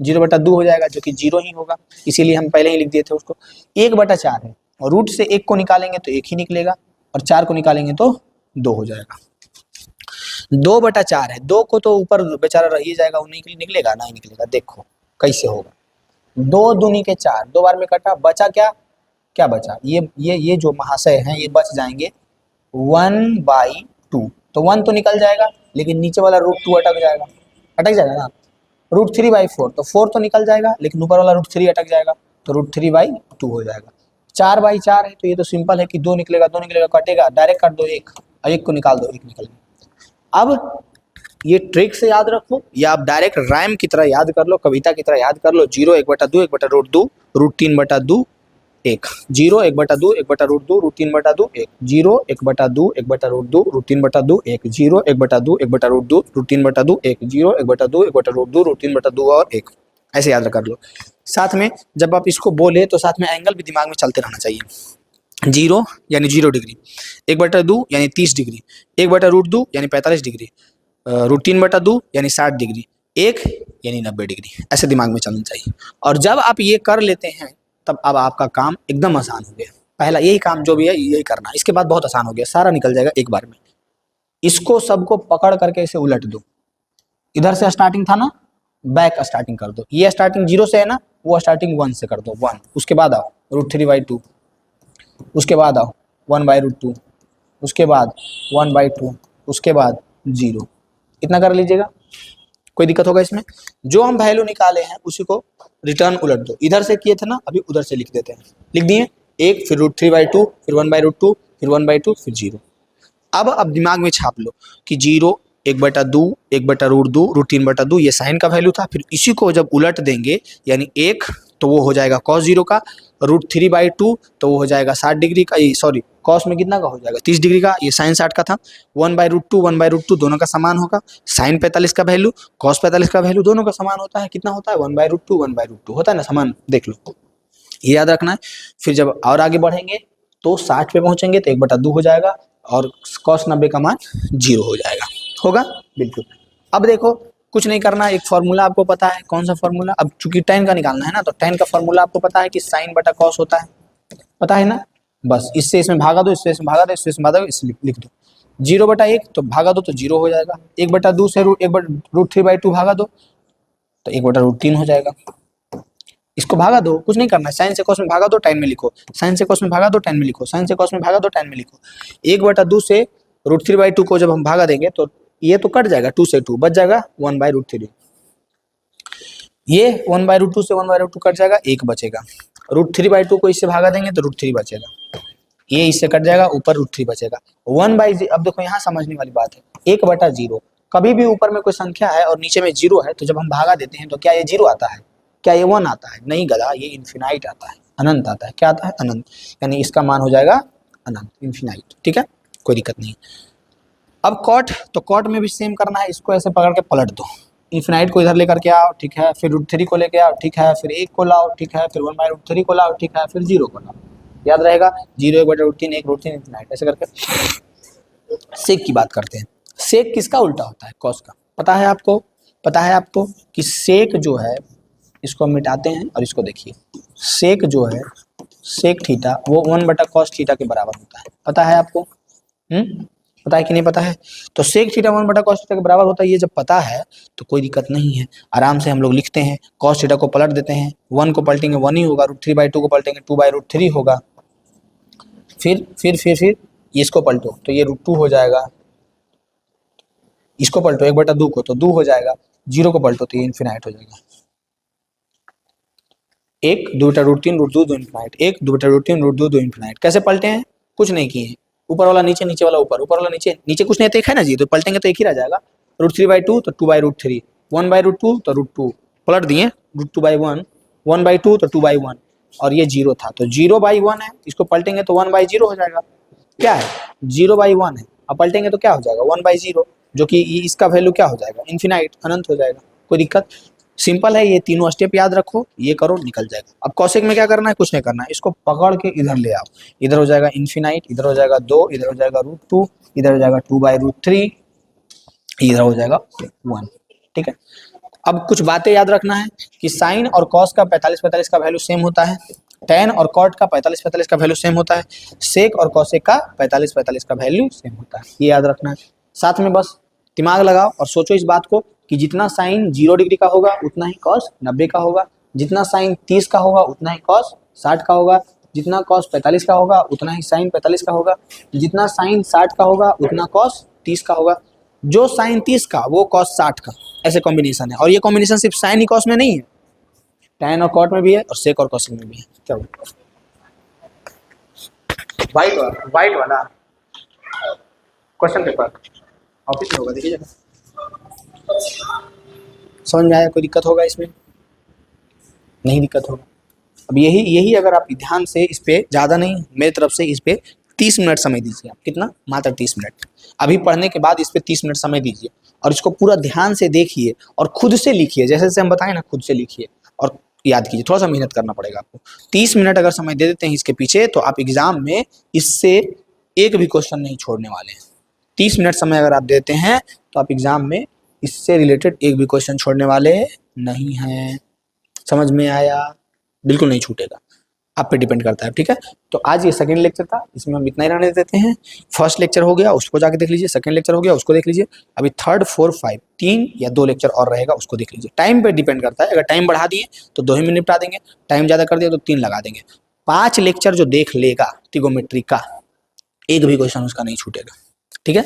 0/2 हो जाएगा, जो कि 0 ही होगा, इसीलिए हम पहले ही लिख दिए थे उसको। 1/4 है, और रूट से 1 को निकालेंगे तो 1 ही निकलेगा, और 4 को निकालेंगे तो 2 हो जाएगा। 2/4 है, 2 को तो ऊपर बेचारा रह ही जाएगा, वो निकलेगा नहीं निकलेगा। देखो कैसे होगा, 2 दूनी के 4, 2 बार में कटा, बचा क्या बचा, ये जो महाशय हैं ये बच जाएंगे 1/2। तो 1 तो निकल जाएगा, लेकिन नीचे वाला √2 अटक जाएगा ना। √3/4, तो 4 तो निकल जाएगा, लेकिन ऊपर वाला √3 अटक जाएगा, तो √3/2 हो जाएगा। 4/4 है, तो ये तो सिंपल है कि 2 निकलेगा, कटेगा, डायरेक्ट काट दो 1, और 1 को निकाल दो, 1 निकल गया। अब ये ट्रिक से याद रखो, या आप डायरेक्ट राइम की तरह याद कर लो, कविता की तरह याद कर लो। 0 1/2 1/√2 √3/2 1, 0 1/2 1/√2 √3/2 1, 0 1/2 1/√2 √3/2 1, 0 1/2 1/√2 √3/2 1, 0 1/2 1/√2 √3/2 और 1। ऐसे याद कर लो। साथ में जब आप इसको बोले तो साथ में एंगल भी दिमाग में चलते रहना चाहिए। 0 यानी 0 डिग्री, 1/2 यानी 30 डिग्री, 1/√2 यानी 45 डिग्री, √3/2 यानी 60 डिग्री, 1 यानी 90 डिग्री। ऐसे दिमाग में चलना चाहिए। और जब आप ये कर लेते हैं तब अब आपका काम एकदम आसान हो गया। पहला यही काम जो भी है यही करना, इसके बाद बहुत आसान हो गया, सारा निकल जाएगा एक बार में। इसको सबको पकड़ करके इसे उलट दो। इधर से स्टार्टिंग था ना, बैक स्टार्टिंग कर दो। ये स्टार्टिंग 0 से है ना, वो स्टार्टिंग 1 से कर दो, 1। उसके बाद आओ √3/2, उसके बाद आओ 1/√2, उसके बाद 1/2, उसके बाद 0। इतना कर लीजिएगा, कोई दिक्कत होगा इसमें। जो हम वैल्यू निकाले हैं उसी को रिटर्न उलट दो। इधर से किए थे ना, अभी उधर से लिख देते हैं। लिख दिए 1, फिर √3/2, फिर 1/√2, फिर 1/2, फिर 0। अब दिमाग में छाप लो कि 0 1/2 1/√2 √3/2 ये साइन का वैल्यू था। फिर इसी को जब उलट देंगे यानी 1 तो वो हो जाएगा cos 0 का, √3/2 तो वो हो जाएगा 60 डिग्री का, सॉरी cos में कितना का हो जाएगा 30 डिग्री का, ये साइन 60 का था। 1/√2 दोनों का समान होगा। साइन 45 का वैल्यू, cos 45 का वैल्यू दोनों का समान होता है। कितना होता है 1/√2 होता है ना, समान। देख लो, ये याद रखना है। फिर जब और आगे बढ़ेंगे तो 60 पे पहुंचेंगे तो 1/2 हो जाएगा, और cos 90 का मान 0 हो जाएगा। होगा बिल्कुल। अब देखो कुछ नहीं करना, एक फॉर्मूला आपको पता है। कौन सा फॉर्मूला, अब चूंकि tan का निकालना है ना, तो tan का फॉर्मूला आपको पता है कि sin बटा cos होता है, पता है ना। बस इससे इसमें भागा दो, इससे इसमें भागा दो, इससे इसमें भागा दो, इससे लिख दो। 0/1 तो भागा दो तो 0 हो जाएगा। 1/2 से √3/2 भागा दो तो 1/√3 हो जाएगा। इसको भागा दो, कुछ नहीं करना है। साइन से cos में भागा दो, tan में लिखो। साइन से cos में भागा दो, tan में लिखो। साइन से cos में भागा दो, tan में लिखो। 1/2 से √3/2 को जब हम भागा देंगे तो ये तो कट जाएगा, 2 से 2 बच जाएगा 1/√3। ये 1/√2 से 1/√2 कट जाएगा, 1 बचेगा। √3/2 को इससे भागा देंगे तो √3 बचेगा। ये इससे कट जाएगा, ऊपर √3 बचेगा। 1/0। अब देखो यहाँ समझने वाली बात है, 1/0। कभी भी ऊपर में कोई संख्या है और नीचे में 0 है तो जब हम भागा देते हैं तो क्या ये 0 आता है, क्या ये 1 आता है? नहीं गधा, ये इन्फिनाइट आता है। अनंत आता है। क्या आता है? अनंत। यानी इसका मान हो जाएगा अनंत, इन्फिनाइट। ठीक है, कोई दिक्कत नहीं। अब कॉट, तो कॉट में भी सेम करना है, इसको ऐसे पकड़ के पलट दो, इन्फिनाइट को इधर लेकर के आओ, ठीक है, फिर √3 को लेके आओ, ठीक है, फिर 1 को लाओ, ठीक है, फिर 1/√3 को लाओ, ठीक है, फिर 0 को लाओ। याद रहेगा, 0 1/√3, 1√3 इन्फिनाइट, ऐसे करके। सेक की बात करते हैं। सेक किसका उल्टा होता है? कॉस का। पता है आपको? पता है आपको कि सेक जो है, इसको मिटाते हैं और इसको देखिए, सेक जो है, सेक थीटा वो 1/cos थीटा के बराबर होता है। पता है आपको? पता है कि नहीं पता है? तो सेक थीटा 1/cos थीटा के बराबर होता है। ये जब पता है तो कोई दिक्कत नहीं है, आराम से हम लोग लिखते हैं, cos थीटा को पलट देते हैं, 1 को पलटेंगे 1 ही होगा, √3/2 को पलटेंगे 2/√3 होगा, फिर इसको पलटो तो ये √2 हो जाएगा, इसको पलटो 1/2 को तो 2 हो जाएगा, 0 को पलटो तो ये इन्फिनाइट हो जाएगा। 1 2/√3 √2 2 इन्फिनाइट, 1 2/√3 √2 2 इन्फिनाइट। कैसे पलटे हैं? कुछ नहीं किए हैं, ऊपर वाला नीचे, नीचे वाला ऊपर, ऊपर वाला नीचे, नीचे कुछ नहीं तो एक है ना जी, तो पलटेंगे तो एक ही रह जाएगा, √3/2 तो 2/√3, 1/√2 तो √2, पलट दिए, √2/1, 1/2 तो 2/1, और ये 0 था तो 0/1 है, इसको पलटेंगे तो 1/0 हो जाएगा। क्या है? 0/1 है, अब पलटेंगे तो क्या हो जाएगा? 1/0, जो कि इसका वैल्यू क्या हो जाएगा? इन्फिनाइट, अनंत हो जाएगा। कोई दिक्कत? सिंपल है, ये तीनों स्टेप याद रखो, ये करो, निकल जाएगा। अब कॉसेक में क्या करना है? कुछ नहीं करना है, इसको पकड़ के इधर ले आओ, इधर हो जाएगा इन्फिनाइट, इधर हो जाएगा 2, इधर हो जाएगा √2, इधर हो जाएगा 2/√3, इधर हो जाएगा 1। ठीक है, अब कुछ बातें याद रखना है कि साइन और कॉस का 45-45 का वैल्यू सेम होता है, टेन और कॉट का 45-45 का वैल्यू सेम होता है, सेक और कॉसेक का 45-45 का वैल्यू सेम होता है, ये याद रखना है। साथ में बस दिमाग लगाओ और सोचो इस बात को कि जितना साइन 0 डिग्री का होगा उतना ही कॉस 90 का होगा, जितना साइन 30 का होगा उतना ही कॉस 60 का होगा, जितना कॉस 45 का होगा उतना ही साइन 45 का होगा, जितना साइन 60 का होगा उतना कॉस 30 का होगा, जो साइन 30 का वो कॉस 60 का, ऐसे कॉम्बिनेशन है। और ये कॉम्बिनेशन सिर्फ साइन ही कॉस में नहीं है, टैन और कॉट में भी है और सेक और कॉसेक में भी है। चलो व्हाइट वाला क्वेश्चन पेपर ऑफिस में होगा, देखिए समझ में आया? कोई दिक्कत होगा इसमें? नहीं दिक्कत होगा। अब यही अगर आप ध्यान से इस पे, ज़्यादा नहीं, मेरी तरफ से इस पे 30 मिनट समय दीजिए आप। कितना? मात्र 30 मिनट। अभी पढ़ने के बाद इस पे 30 मिनट समय दीजिए और इसको पूरा ध्यान से देखिए और खुद से लिखिए, जैसे जैसे हम बताएं ना, खुद से लिखिए और याद कीजिए। थोड़ा सा मेहनत करना पड़ेगा आपको। 30 मिनट अगर समय दे देते हैं इसके पीछे, तो आप एग्जाम में इससे एक भी क्वेश्चन नहीं छोड़ने वाले हैं। 30 मिनट समय अगर आप देते हैं तो आप एग्जाम में इससे रिलेटेड एक भी क्वेश्चन छोड़ने वाले नहीं हैं। समझ में आया? बिल्कुल नहीं छूटेगा, आप पे डिपेंड करता है। ठीक है, तो आज ये सेकंड लेक्चर था, इसमें हम इतना ही रहने देते हैं। फर्स्ट लेक्चर हो गया, उसको जाके देख लीजिए, सेकंड लेक्चर हो गया, उसको देख लीजिए, अभी थर्ड 4 5 3 या 2 लेक्चर और रहेगा, उसको देख लीजिए। टाइम पे डिपेंड करता है, अगर टाइम बढ़ा दिए तो 2 ही में निपटा देंगे, टाइम ज़्यादा कर दिया तो 3 लगा देंगे। 5 लेक्चर जो देख लेगा ट्रिगोमेट्री का, एक भी क्वेश्चन उसका नहीं छूटेगा। ठीक है,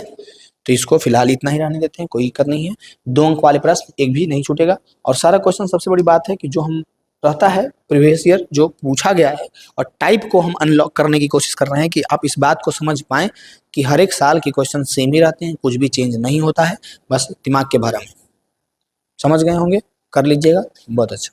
तो इसको फिलहाल इतना ही रहने देते हैं, कोई दिक्कत नहीं है। 2 अंक वाले प्रश्न एक भी नहीं छूटेगा और सारा क्वेश्चन, सबसे बड़ी बात है कि जो हम रहता है प्रीवियस ईयर जो पूछा गया है और टाइप को हम अनलॉक करने की कोशिश कर रहे हैं कि आप इस बात को समझ पाएं कि हर एक साल के क्वेश्चन सेम ही रहते हैं, कुछ भी चेंज नहीं होता है, बस दिमाग के भरम है। समझ गए होंगे? कर लीजिएगा, बहुत अच्छा।